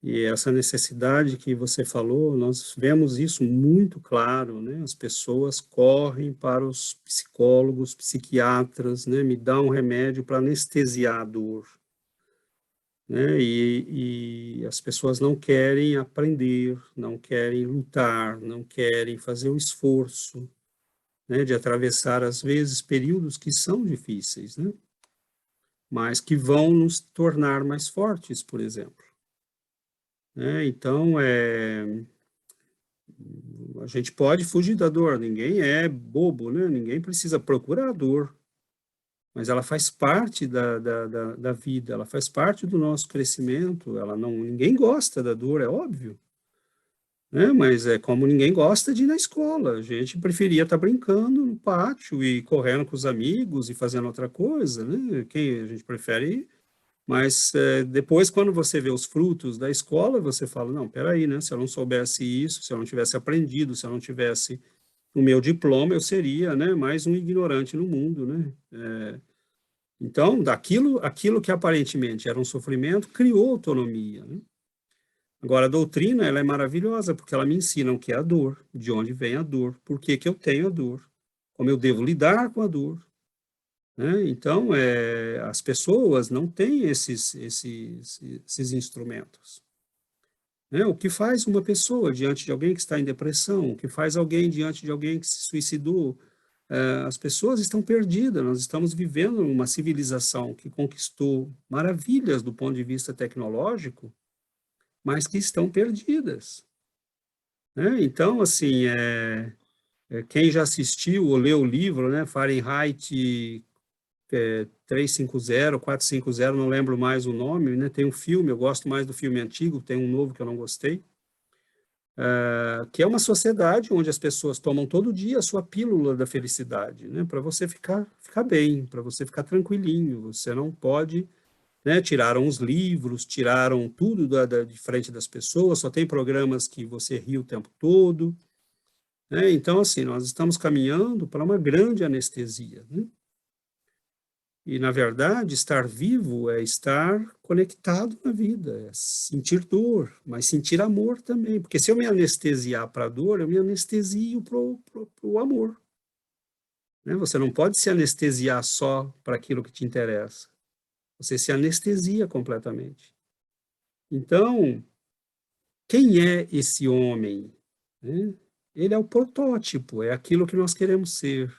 E essa necessidade que você falou, nós vemos isso muito claro, né? As pessoas correm para os psicólogos, psiquiatras, né? Me dá um remédio para anestesiar a dor, né? E as pessoas não querem aprender, não querem lutar, não querem fazer o esforço, né? De atravessar, às vezes, períodos que são difíceis, né? Mas que vão nos tornar mais fortes, por exemplo. Então, a gente pode fugir da dor, ninguém é bobo, né? Ninguém precisa procurar a dor, mas ela faz parte da vida, ela faz parte do nosso crescimento, ninguém gosta da dor, é óbvio, né? Mas é como ninguém gosta de ir na escola, a gente preferia estar brincando no pátio e correndo com os amigos e fazendo outra coisa, né? Quem a gente prefere ir? Mas depois, quando você vê os frutos da escola, você fala, não, peraí, né? Se eu não soubesse isso, se eu não tivesse aprendido, se eu não tivesse o meu diploma, eu seria, né, mais um ignorante no mundo, né? Então, aquilo que aparentemente era um sofrimento, criou autonomia, né? Agora, a doutrina, ela é maravilhosa, porque ela me ensina o que é a dor, de onde vem a dor, por que que eu tenho a dor, como eu devo lidar com a dor, né? Então, as pessoas não têm esses instrumentos. Né? O que faz uma pessoa diante de alguém que está em depressão, o que faz alguém diante de alguém que se suicidou, as pessoas estão perdidas, nós estamos vivendo uma civilização que conquistou maravilhas do ponto de vista tecnológico, mas que estão perdidas. Né? Então, assim, quem já assistiu ou leu o livro, né, Fahrenheit 350, 450, não lembro mais o nome, né, tem um filme, eu gosto mais do filme antigo, tem um novo que eu não gostei, que é uma sociedade onde as pessoas tomam todo dia a sua pílula da felicidade, né, para você ficar bem, para você ficar tranquilinho, você não pode, né, tiraram os livros, tiraram tudo de frente das pessoas, só tem programas que você ri o tempo todo, né, então, assim, nós estamos caminhando para uma grande anestesia, né? E, na verdade, estar vivo é estar conectado na vida, é sentir dor, mas sentir amor também. Porque se eu me anestesiar para a dor, eu me anestesio para o amor. Né? Você não pode se anestesiar só para aquilo que te interessa. Você se anestesia completamente. Então, quem é esse homem? Né? Ele é o protótipo, é aquilo que nós queremos ser.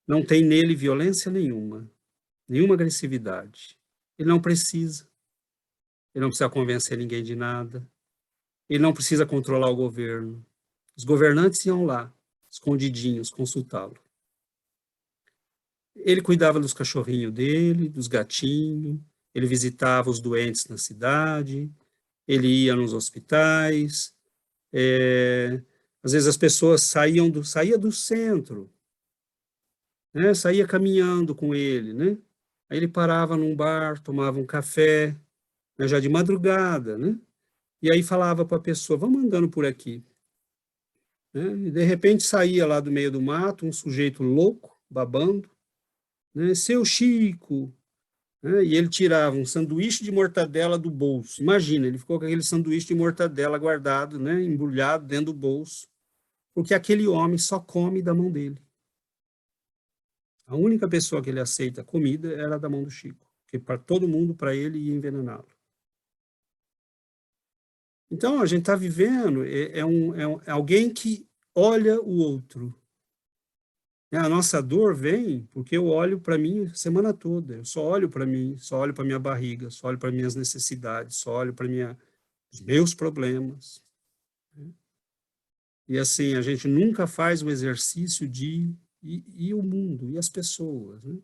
Não tem nele violência nenhuma agressividade. Ele não precisa convencer ninguém de nada, ele não precisa controlar o governo. Os governantes iam lá, escondidinhos, consultá-lo. Ele cuidava dos cachorrinhos dele, dos gatinhos, ele visitava os doentes na cidade, ele ia nos hospitais, às vezes as pessoas saía do centro, né, saía caminhando com ele, né? Aí ele parava num bar, tomava um café, né, já de madrugada, né? E aí falava para a pessoa, vamos andando por aqui. Né? E de repente saía lá do meio do mato um sujeito louco, babando, né? Seu Chico, né? E ele tirava um sanduíche de mortadela do bolso. Imagina, ele ficou com aquele sanduíche de mortadela guardado, né? Embrulhado dentro do bolso, porque aquele homem só come da mão dele. A única pessoa que ele aceita comida era da mão do Chico, porque para todo mundo, para ele, ia envenená-lo. Então, a gente está vivendo, é alguém que olha o outro. A nossa dor vem porque eu olho para mim a semana toda, eu só olho para mim, só olho para minha barriga, só olho para minhas necessidades, só olho para os meus problemas. E assim, a gente nunca faz o exercício de e o mundo, e as pessoas. Né?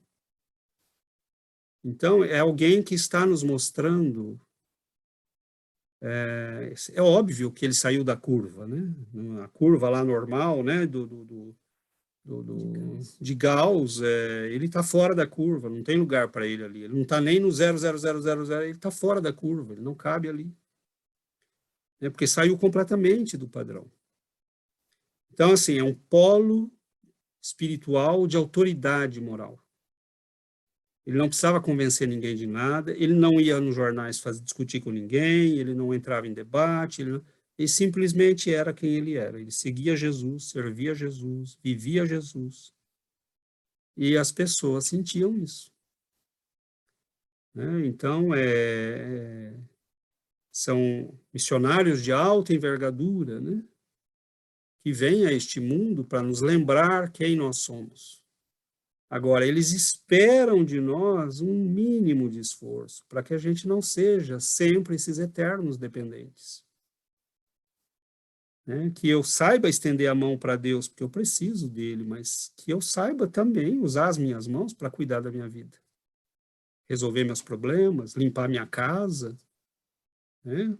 Então, é alguém que está nos mostrando. É óbvio que ele saiu da curva, né? A curva lá normal, né? De Gauss, ele está fora da curva, não tem lugar para ele ali. Ele não está nem no 0,0000, ele está fora da curva, ele não cabe ali. Porque saiu completamente do padrão. Então, assim, é um polo espiritual de autoridade moral. Ele não precisava convencer ninguém de nada, ele não ia nos jornais discutir com ninguém, ele não entrava em debate, ele simplesmente era quem ele era. Ele seguia Jesus, servia Jesus, vivia Jesus. E as pessoas sentiam isso. Né? Então, são missionários de alta envergadura, né? Que vêm a este mundo para nos lembrar quem nós somos. Agora, eles esperam de nós um mínimo de esforço, para que a gente não seja sempre esses eternos dependentes. Né? Que eu saiba estender a mão para Deus, porque eu preciso dele, mas que eu saiba também usar as minhas mãos para cuidar da minha vida. Resolver meus problemas, limpar minha casa, né?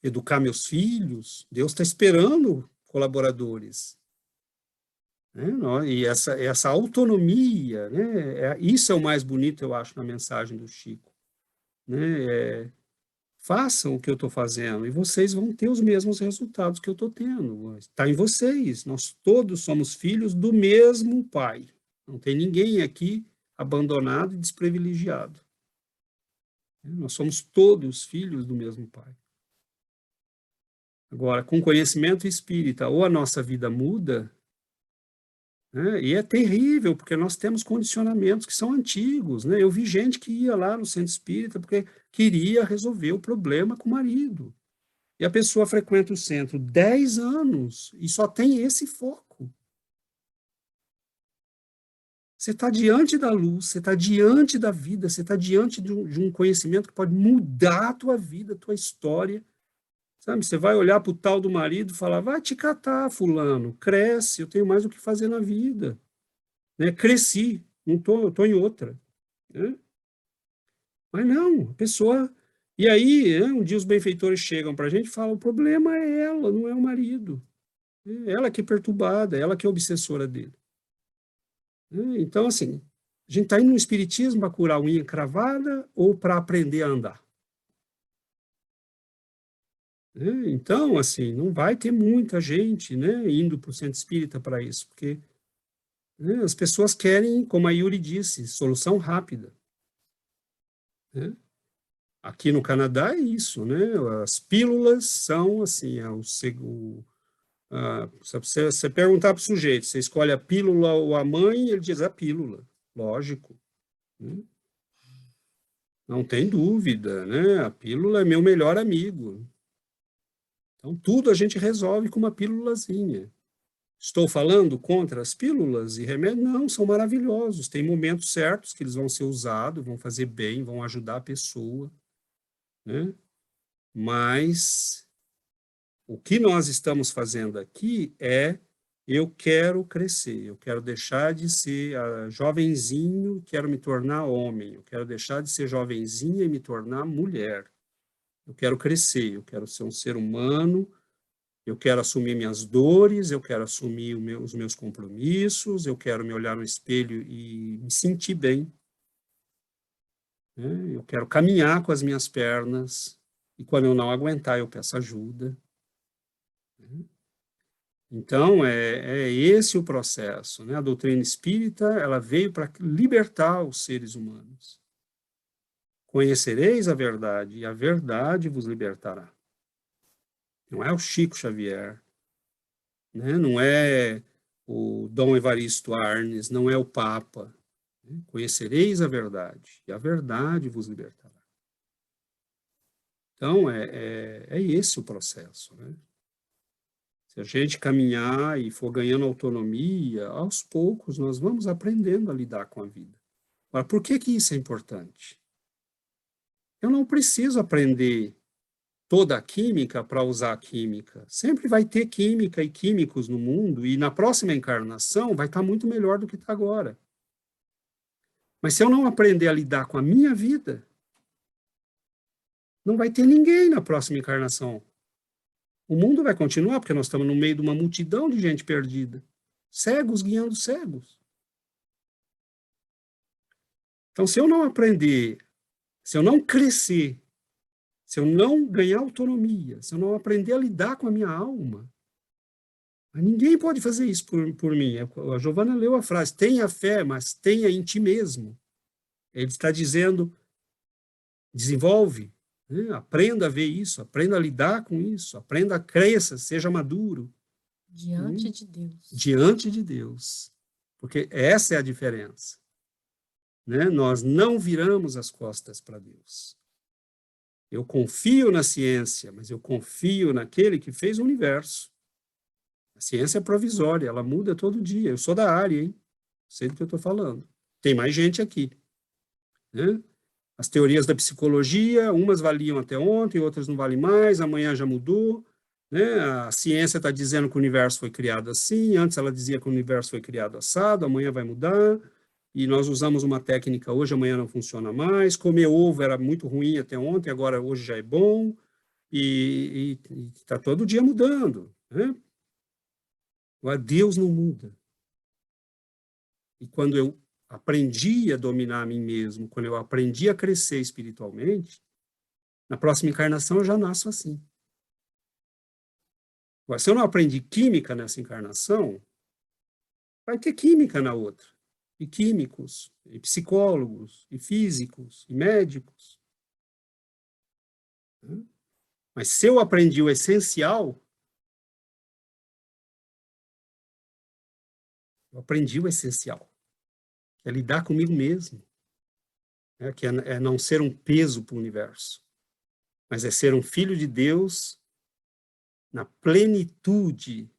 Educar meus filhos. Deus está esperando colaboradores. Né? E essa autonomia, né? Isso é o mais bonito, eu acho, na mensagem do Chico. Né? Façam o que eu estou fazendo e vocês vão ter os mesmos resultados que eu estou tendo. Está em vocês. Nós todos somos filhos do mesmo Pai. Não tem ninguém aqui abandonado e desprivilegiado. Nós somos todos filhos do mesmo Pai. Agora, com conhecimento espírita, ou a nossa vida muda, né? E é terrível, porque nós temos condicionamentos que são antigos, né? Eu vi gente que ia lá no centro espírita porque queria resolver o problema com o marido. E a pessoa frequenta o centro 10 anos e só tem esse foco. Você está diante da luz, você está diante da vida, você está diante de um conhecimento que pode mudar a tua vida, a tua história. Sabe, você vai olhar para o tal do marido e falar, vai te catar, fulano, cresce, eu tenho mais o que fazer na vida. Né? Cresci, não tô em outra. Né? Mas não, a pessoa... E aí, um dia os benfeitores chegam para a gente e falam, o problema é ela, não é o marido. Ela que é perturbada, ela que é obsessora dele. Então, assim, a gente está indo no espiritismo para curar a unha cravada ou para aprender a andar? Então, assim, não vai ter muita gente, né, indo para o centro espírita para isso, porque as pessoas querem, como a Yuri disse, solução rápida. Né? Aqui no Canadá é isso, né? As pílulas são, assim, se você perguntar para o sujeito, você escolhe a pílula ou a mãe, ele diz a pílula, lógico. Né? Não tem dúvida, né? A pílula é meu melhor amigo. Então, tudo a gente resolve com uma pílulazinha. Estou falando contra as pílulas e remédios? Não, são maravilhosos. Tem momentos certos que eles vão ser usados, vão fazer bem, vão ajudar a pessoa. Né? Mas o que nós estamos fazendo aqui é, eu quero crescer, eu quero deixar de ser jovenzinho, quero me tornar homem, eu quero deixar de ser jovenzinha e me tornar mulher. Eu quero crescer, eu quero ser um ser humano, eu quero assumir minhas dores, eu quero assumir os meus compromissos, eu quero me olhar no espelho e me sentir bem. Né? Eu quero caminhar com as minhas pernas, e quando eu não aguentar, eu peço ajuda. Então, é esse o processo. Né? A doutrina espírita, ela veio para libertar os seres humanos. Conhecereis a verdade, e a verdade vos libertará. Não é o Chico Xavier, né? Não é o Dom Evaristo Arnes, não é o Papa. Né? Conhecereis a verdade, e a verdade vos libertará. Então, é esse o processo. Né? Se a gente caminhar e for ganhando autonomia, aos poucos nós vamos aprendendo a lidar com a vida. Agora, por que isso é importante? Eu não preciso aprender toda a química para usar a química. Sempre vai ter química e químicos no mundo, e na próxima encarnação vai estar muito melhor do que está agora. Mas se eu não aprender a lidar com a minha vida, não vai ter ninguém na próxima encarnação. O mundo vai continuar, porque nós estamos no meio de uma multidão de gente perdida. Cegos guiando cegos. Então, se eu não aprender, se eu não crescer, se eu não ganhar autonomia, se eu não aprender a lidar com a minha alma, ninguém pode fazer isso por mim. A Giovana leu a frase, tenha fé, mas tenha em ti mesmo. Ele está dizendo, desenvolve, né? Aprenda a ver isso, aprenda a lidar com isso, aprenda a crescer, seja maduro.
Diante de Deus.
Diante de Deus. Porque essa é a diferença. Né? Nós não viramos as costas para Deus. Eu confio na ciência, mas eu confio naquele que fez o universo. A ciência é provisória, ela muda todo dia. Eu sou da área, hein? Sei do que eu estou falando. Tem mais gente aqui. Né? As teorias da psicologia, umas valiam até ontem, outras não valem mais, amanhã já mudou. Né? A ciência está dizendo que o universo foi criado assim, antes ela dizia que o universo foi criado assado, amanhã vai mudar. E nós usamos uma técnica hoje, amanhã não funciona mais. Comer ovo era muito ruim até ontem, agora hoje já é bom. E está todo dia mudando. Né? Agora, Deus não muda. E quando eu aprendi a dominar a mim mesmo, quando eu aprendi a crescer espiritualmente, na próxima encarnação eu já nasço assim. Agora, se eu não aprendi química nessa encarnação, vai ter química na outra. E químicos, e psicólogos, e físicos, e médicos. Mas se eu aprendi o essencial, eu aprendi o essencial, que é lidar comigo mesmo, né? Que é não ser um peso para o universo, mas é ser um filho de Deus na plenitude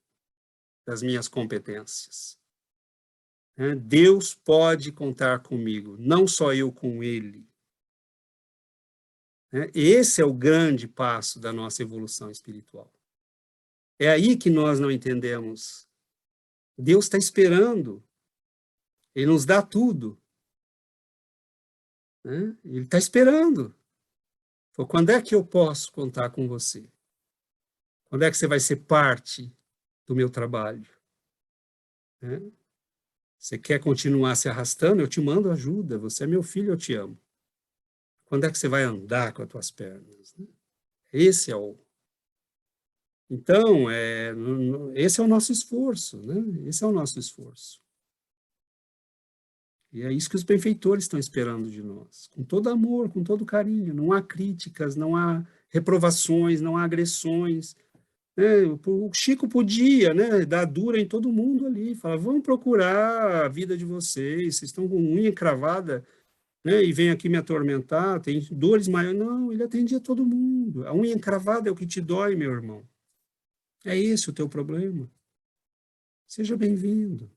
das minhas competências. Deus pode contar comigo, não só eu com Ele. Esse é o grande passo da nossa evolução espiritual. É aí que nós não entendemos. Deus está esperando. Ele nos dá tudo. Ele está esperando. Quando é que eu posso contar com você? Quando é que você vai ser parte do meu trabalho? Você quer continuar se arrastando? Eu te mando ajuda. Você é meu filho, eu te amo. Quando é que você vai andar com as tuas pernas? Esse é o... Então, esse é o nosso esforço, né? Esse é o nosso esforço. E é isso que os benfeitores estão esperando de nós, com todo amor, com todo carinho. Não há críticas, não há reprovações, não há agressões. O Chico podia, né, dar dura em todo mundo ali, falar, vamos procurar a vida de vocês estão com unha encravada, né, e vem aqui me atormentar, tem dores maiores. Não, ele atendia todo mundo. A unha encravada é o que te dói, meu irmão. É esse o teu problema. Seja bem-vindo.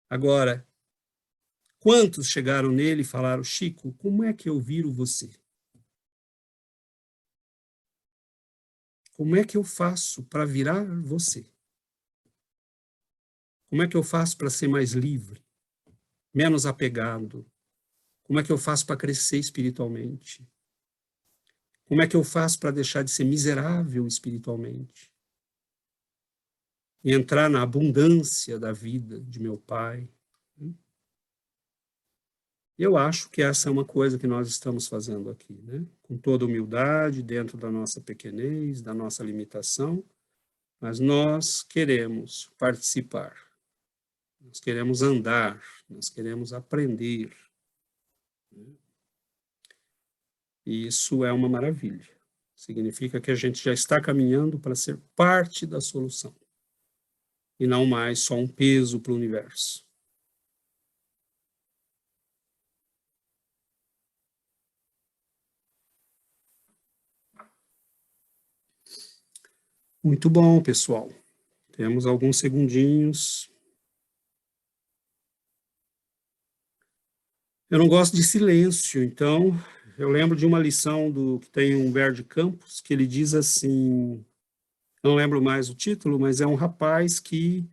Agora, quantos chegaram nele e falaram, Chico, como é que eu viro você? Como é que eu faço para virar você? Como é que eu faço para ser mais livre, menos apegado? Como é que eu faço para crescer espiritualmente? Como é que eu faço para deixar de ser miserável espiritualmente? E entrar na abundância da vida de meu pai? Eu acho que essa é uma coisa que nós estamos fazendo aqui, né? Com toda humildade, dentro da nossa pequenez, da nossa limitação, mas nós queremos participar, nós queremos andar, nós queremos aprender. E isso é uma maravilha. Significa que a gente já está caminhando para ser parte da solução, e não mais só um peso para o universo. Muito bom, pessoal. Temos alguns segundinhos. Eu não gosto de silêncio, então eu lembro de uma lição do que tem Humberto de Campos, que ele diz assim, não lembro mais o título, mas é um rapaz que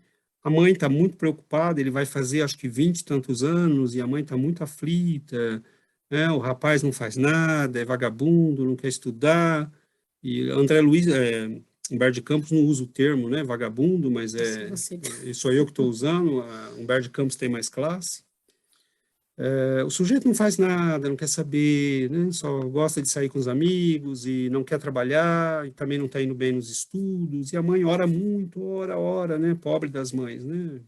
a mãe está muito preocupada, ele vai fazer acho que 20 e tantos anos, e a mãe está muito aflita, né? O rapaz não faz nada, é vagabundo, não quer estudar, e André Luiz, Humberto de Campos não usa o termo, né, vagabundo, mas sou eu que estou usando, Humberto de Campos tem mais classe. O sujeito não faz nada, não quer saber, né? Só gosta de sair com os amigos e não quer trabalhar, e também não está indo bem nos estudos, e a mãe ora muito, ora, né? Pobre das mães, né?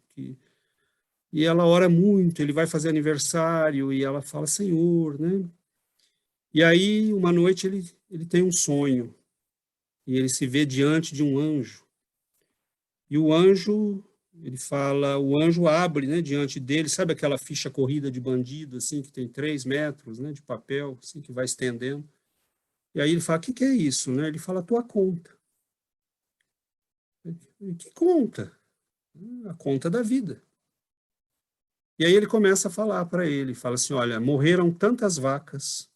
E ela ora muito, ele vai fazer aniversário, e ela fala, Senhor, né? E aí, uma noite, ele tem um sonho, e ele se vê diante de um anjo, e o anjo... Ele fala, o anjo abre, né, diante dele, sabe aquela ficha corrida de bandido, assim, que tem 3 metros, né, de papel, assim, que vai estendendo. E aí ele fala, o que é isso? Né? Ele fala, a tua conta. Que conta? A conta da vida. E aí ele começa a falar para ele, fala assim, olha, morreram tantas vacas,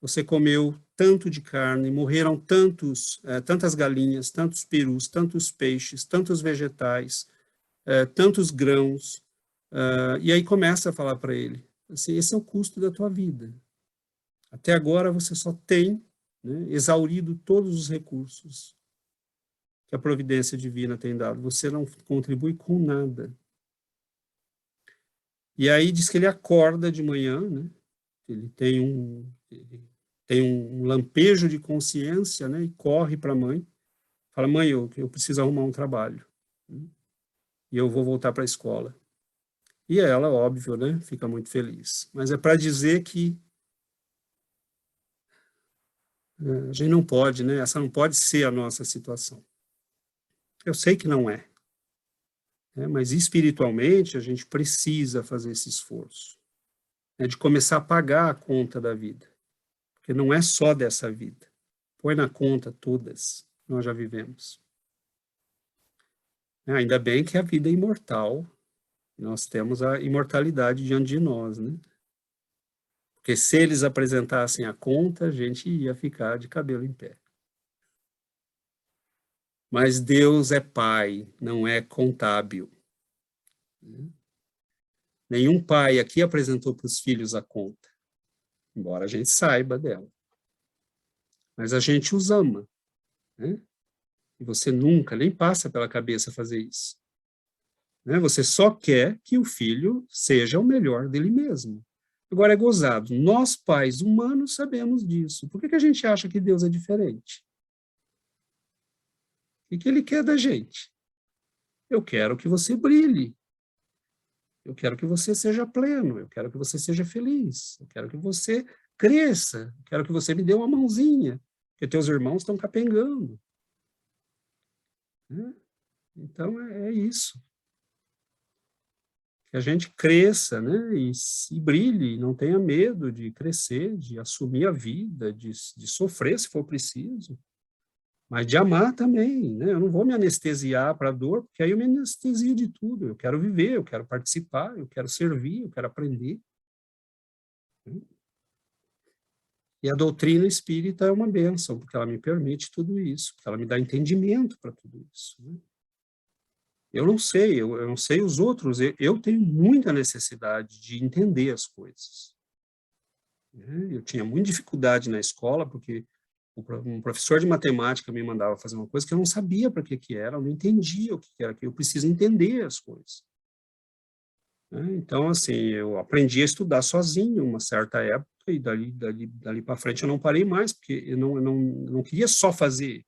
você comeu tanto de carne, morreram tantas galinhas, tantos perus, tantos peixes, tantos vegetais, tantos grãos, e aí começa a falar para ele, assim, esse é o custo da tua vida. Até agora você só tem, né, exaurido todos os recursos que a providência divina tem dado. Você não contribui com nada. E aí diz que ele acorda de manhã, né, ele tem um lampejo de consciência, né, e corre para a mãe, fala, mãe, eu preciso arrumar um trabalho, né, e eu vou voltar para a escola. E ela, óbvio, né, fica muito feliz. Mas é para dizer que A gente não pode, né? Essa não pode ser a nossa situação. Eu sei que não é. Mas espiritualmente a gente precisa fazer esse esforço. De começar a pagar a conta da vida. Porque não é só dessa vida. Põe na conta todas que nós já vivemos. Ainda bem que a vida é imortal. Nós temos a imortalidade diante de nós, né? Porque se eles apresentassem a conta, a gente ia ficar de cabelo em pé. Mas Deus é pai, não é contábil. Nenhum pai aqui apresentou para os filhos a conta, embora a gente saiba dela. Mas a gente os ama, né? E você nunca, nem passa pela cabeça fazer isso. Você só quer que o filho seja o melhor dele mesmo. Agora é gozado. Nós, pais humanos, sabemos disso. Por que a gente acha que Deus é diferente? O que ele quer da gente? Eu quero que você brilhe. Eu quero que você seja pleno. Eu quero que você seja feliz. Eu quero que você cresça. Eu quero que você me dê uma mãozinha. Porque teus irmãos estão capengando. Então, é isso. Que a gente cresça, né, e brilhe, não tenha medo de crescer, de assumir a vida, de sofrer se for preciso, mas de amar também, né? Eu não vou me anestesiar para a dor, porque aí eu me anestesio de tudo. Eu quero viver, eu quero participar, eu quero servir, eu quero aprender. E a doutrina espírita é uma bênção, porque ela me permite tudo isso, porque ela me dá entendimento para tudo isso, né? Eu não sei, eu não sei os outros, eu tenho muita necessidade de entender as coisas. Eu tinha muita dificuldade na escola, porque um professor de matemática me mandava fazer uma coisa que eu não sabia para que era, eu não entendia o que era, que eu preciso entender as coisas. Então, assim, eu aprendi a estudar sozinho uma certa época, e dali para frente eu não parei mais, porque eu não queria só fazer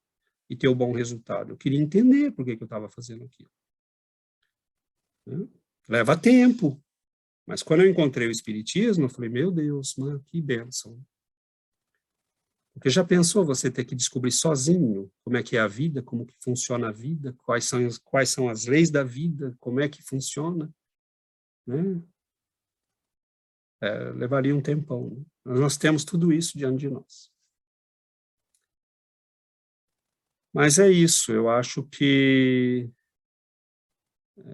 e ter o bom resultado, eu queria entender por que eu estava fazendo aquilo. Leva tempo, mas quando eu encontrei o Espiritismo, eu falei, meu Deus, mano, que bênção. Porque já pensou você ter que descobrir sozinho como é que é a vida, como que funciona a vida, quais são as leis da vida, como é que funciona, né? Levaria um tempão, né? Nós temos tudo isso diante de nós. Mas é isso, eu acho que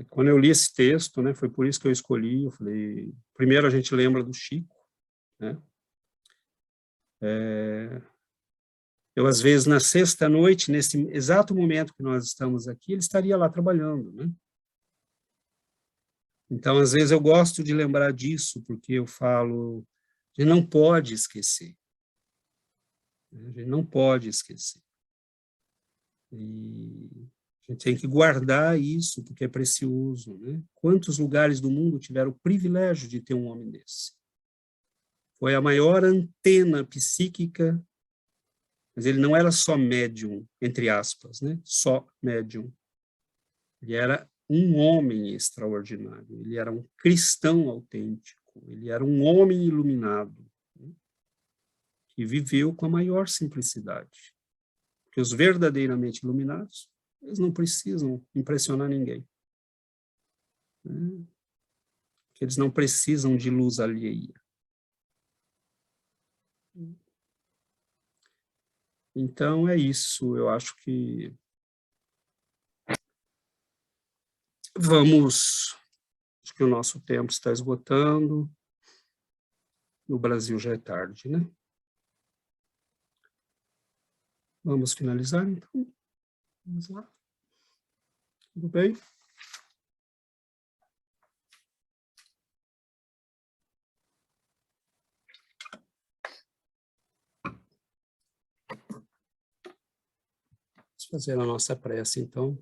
quando eu li esse texto, né, foi por isso que eu escolhi, eu falei, primeiro a gente lembra do Chico, né? Eu, às vezes, na sexta-noite, nesse exato momento que nós estamos aqui, ele estaria lá trabalhando, né? Então, às vezes, eu gosto de lembrar disso, porque eu falo, a gente não pode esquecer. A gente não pode esquecer. E a gente tem que guardar isso, porque é precioso, né? Quantos lugares do mundo tiveram o privilégio de ter um homem desse? Foi a maior antena psíquica, mas ele não era só médium, entre aspas, né? Só médium. Ele era um homem extraordinário, ele era um cristão autêntico, ele era um homem iluminado, né? Que viveu com a maior simplicidade. Porque os verdadeiramente iluminados, eles não precisam impressionar ninguém, né? Porque eles não precisam de luz alheia. Então, é isso. Eu acho que acho que o nosso tempo está esgotando. No Brasil já é tarde, né? Vamos finalizar, então? Vamos lá. Tudo bem? Vamos fazer a nossa prece, então.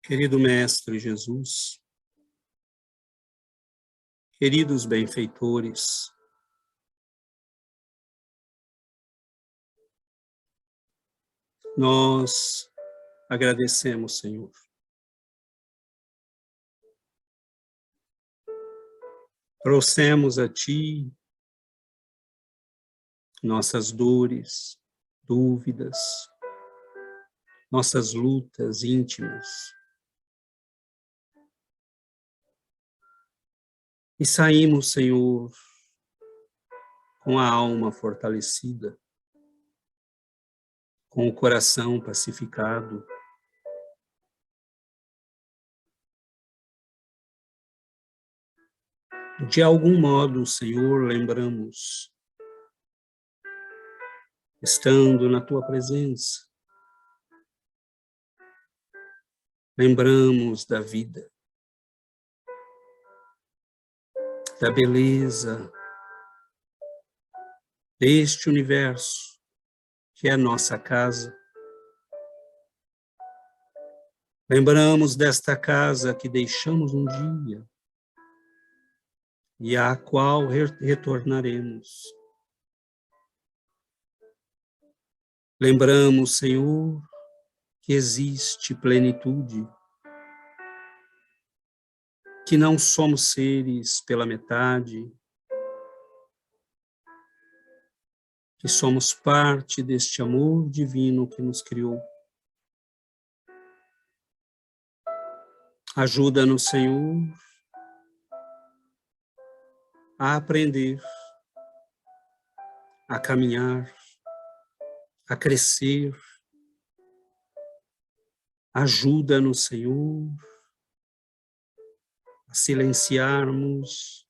Querido Mestre Jesus, queridos benfeitores, nós agradecemos, Senhor. Trouxemos a Ti nossas dores, dúvidas, nossas lutas íntimas. E saímos, Senhor, com a alma fortalecida, com o coração pacificado. De algum modo, Senhor, lembramos, estando na Tua presença, lembramos da vida, da beleza deste universo, que é a nossa casa. Lembramos desta casa que deixamos um dia e à qual retornaremos. Lembramos, Senhor, que existe plenitude, que não somos seres pela metade, que somos parte deste amor divino que nos criou. Ajuda-nos, Senhor, a aprender, a caminhar, a crescer. Ajuda-nos, Senhor, a silenciarmos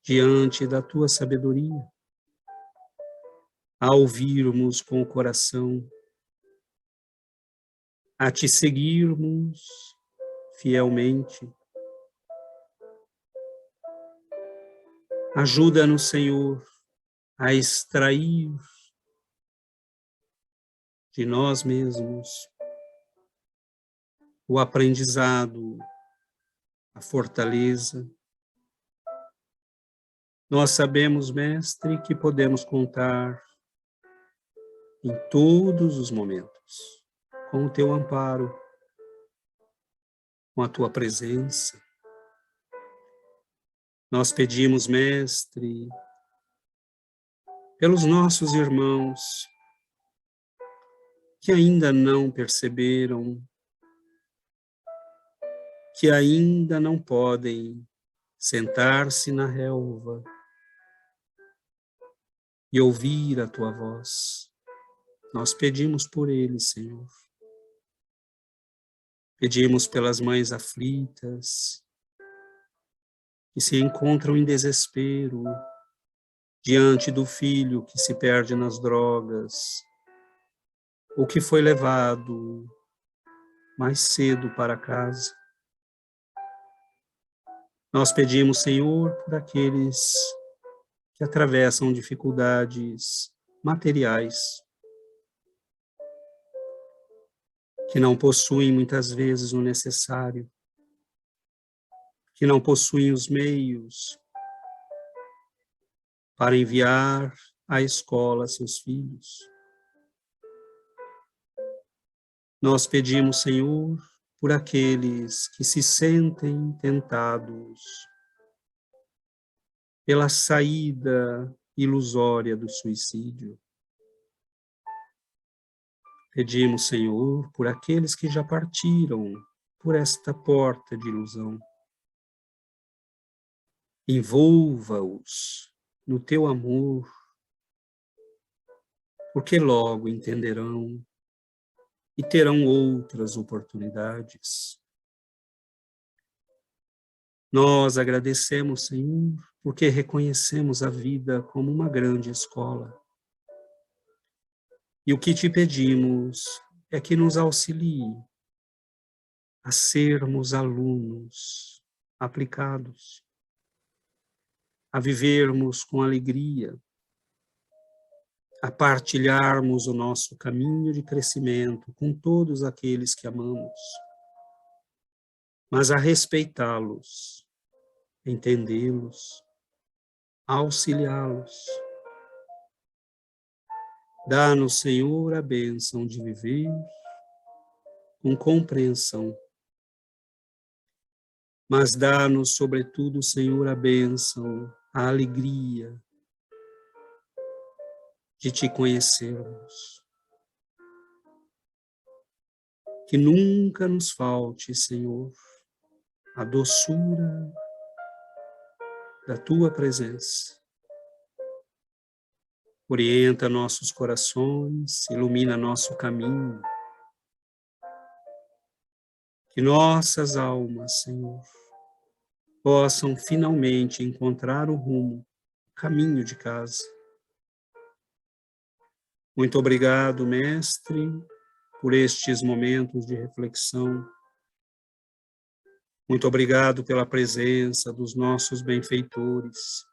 diante da Tua sabedoria, a ouvirmos com o coração, a Te seguirmos fielmente. Ajuda-nos, Senhor, a extrair de nós mesmos o aprendizado, a fortaleza. Nós sabemos, Mestre, que podemos contar em todos os momentos com o Teu amparo, com a Tua presença. Nós pedimos, Mestre, pelos nossos irmãos que ainda não perceberam, que ainda não podem sentar-se na relva e ouvir a Tua voz. Nós pedimos por eles, Senhor. Pedimos pelas mães aflitas, que se encontram em desespero diante do filho que se perde nas drogas, ou que foi levado mais cedo para casa. Nós pedimos, Senhor, por aqueles que atravessam dificuldades materiais, que não possuem muitas vezes o necessário, que não possuem os meios para enviar à escola seus filhos. Nós pedimos, Senhor, por aqueles que se sentem tentados pela saída ilusória do suicídio. Pedimos, Senhor, por aqueles que já partiram por esta porta de ilusão. Envolva-os no Teu amor, porque logo entenderão e terão outras oportunidades. Nós agradecemos, Senhor, porque reconhecemos a vida como uma grande escola. E o que Te pedimos é que nos auxilie a sermos alunos aplicados, a vivermos com alegria, a partilharmos o nosso caminho de crescimento com todos aqueles que amamos, mas a respeitá-los, entendê-los, auxiliá-los. Dá-nos, Senhor, a bênção de viver com compreensão. Mas dá-nos, sobretudo, Senhor, a bênção, a alegria de Te conhecermos. Que nunca nos falte, Senhor, a doçura da Tua presença. Orienta nossos corações, ilumina nosso caminho. Que nossas almas, Senhor, possam finalmente encontrar o rumo, o caminho de casa. Muito obrigado, Mestre, por estes momentos de reflexão. Muito obrigado pela presença dos nossos benfeitores.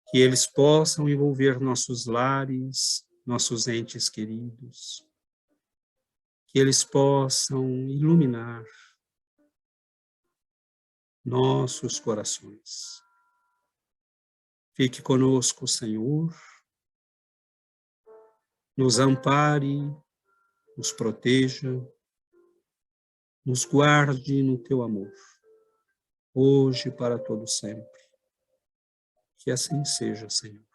Que eles possam envolver nossos lares, nossos entes queridos. Que eles possam iluminar nossos corações. Fique conosco, Senhor. Nos ampare, nos proteja, nos guarde no Teu amor, hoje e para todo sempre. Que assim seja, Senhor.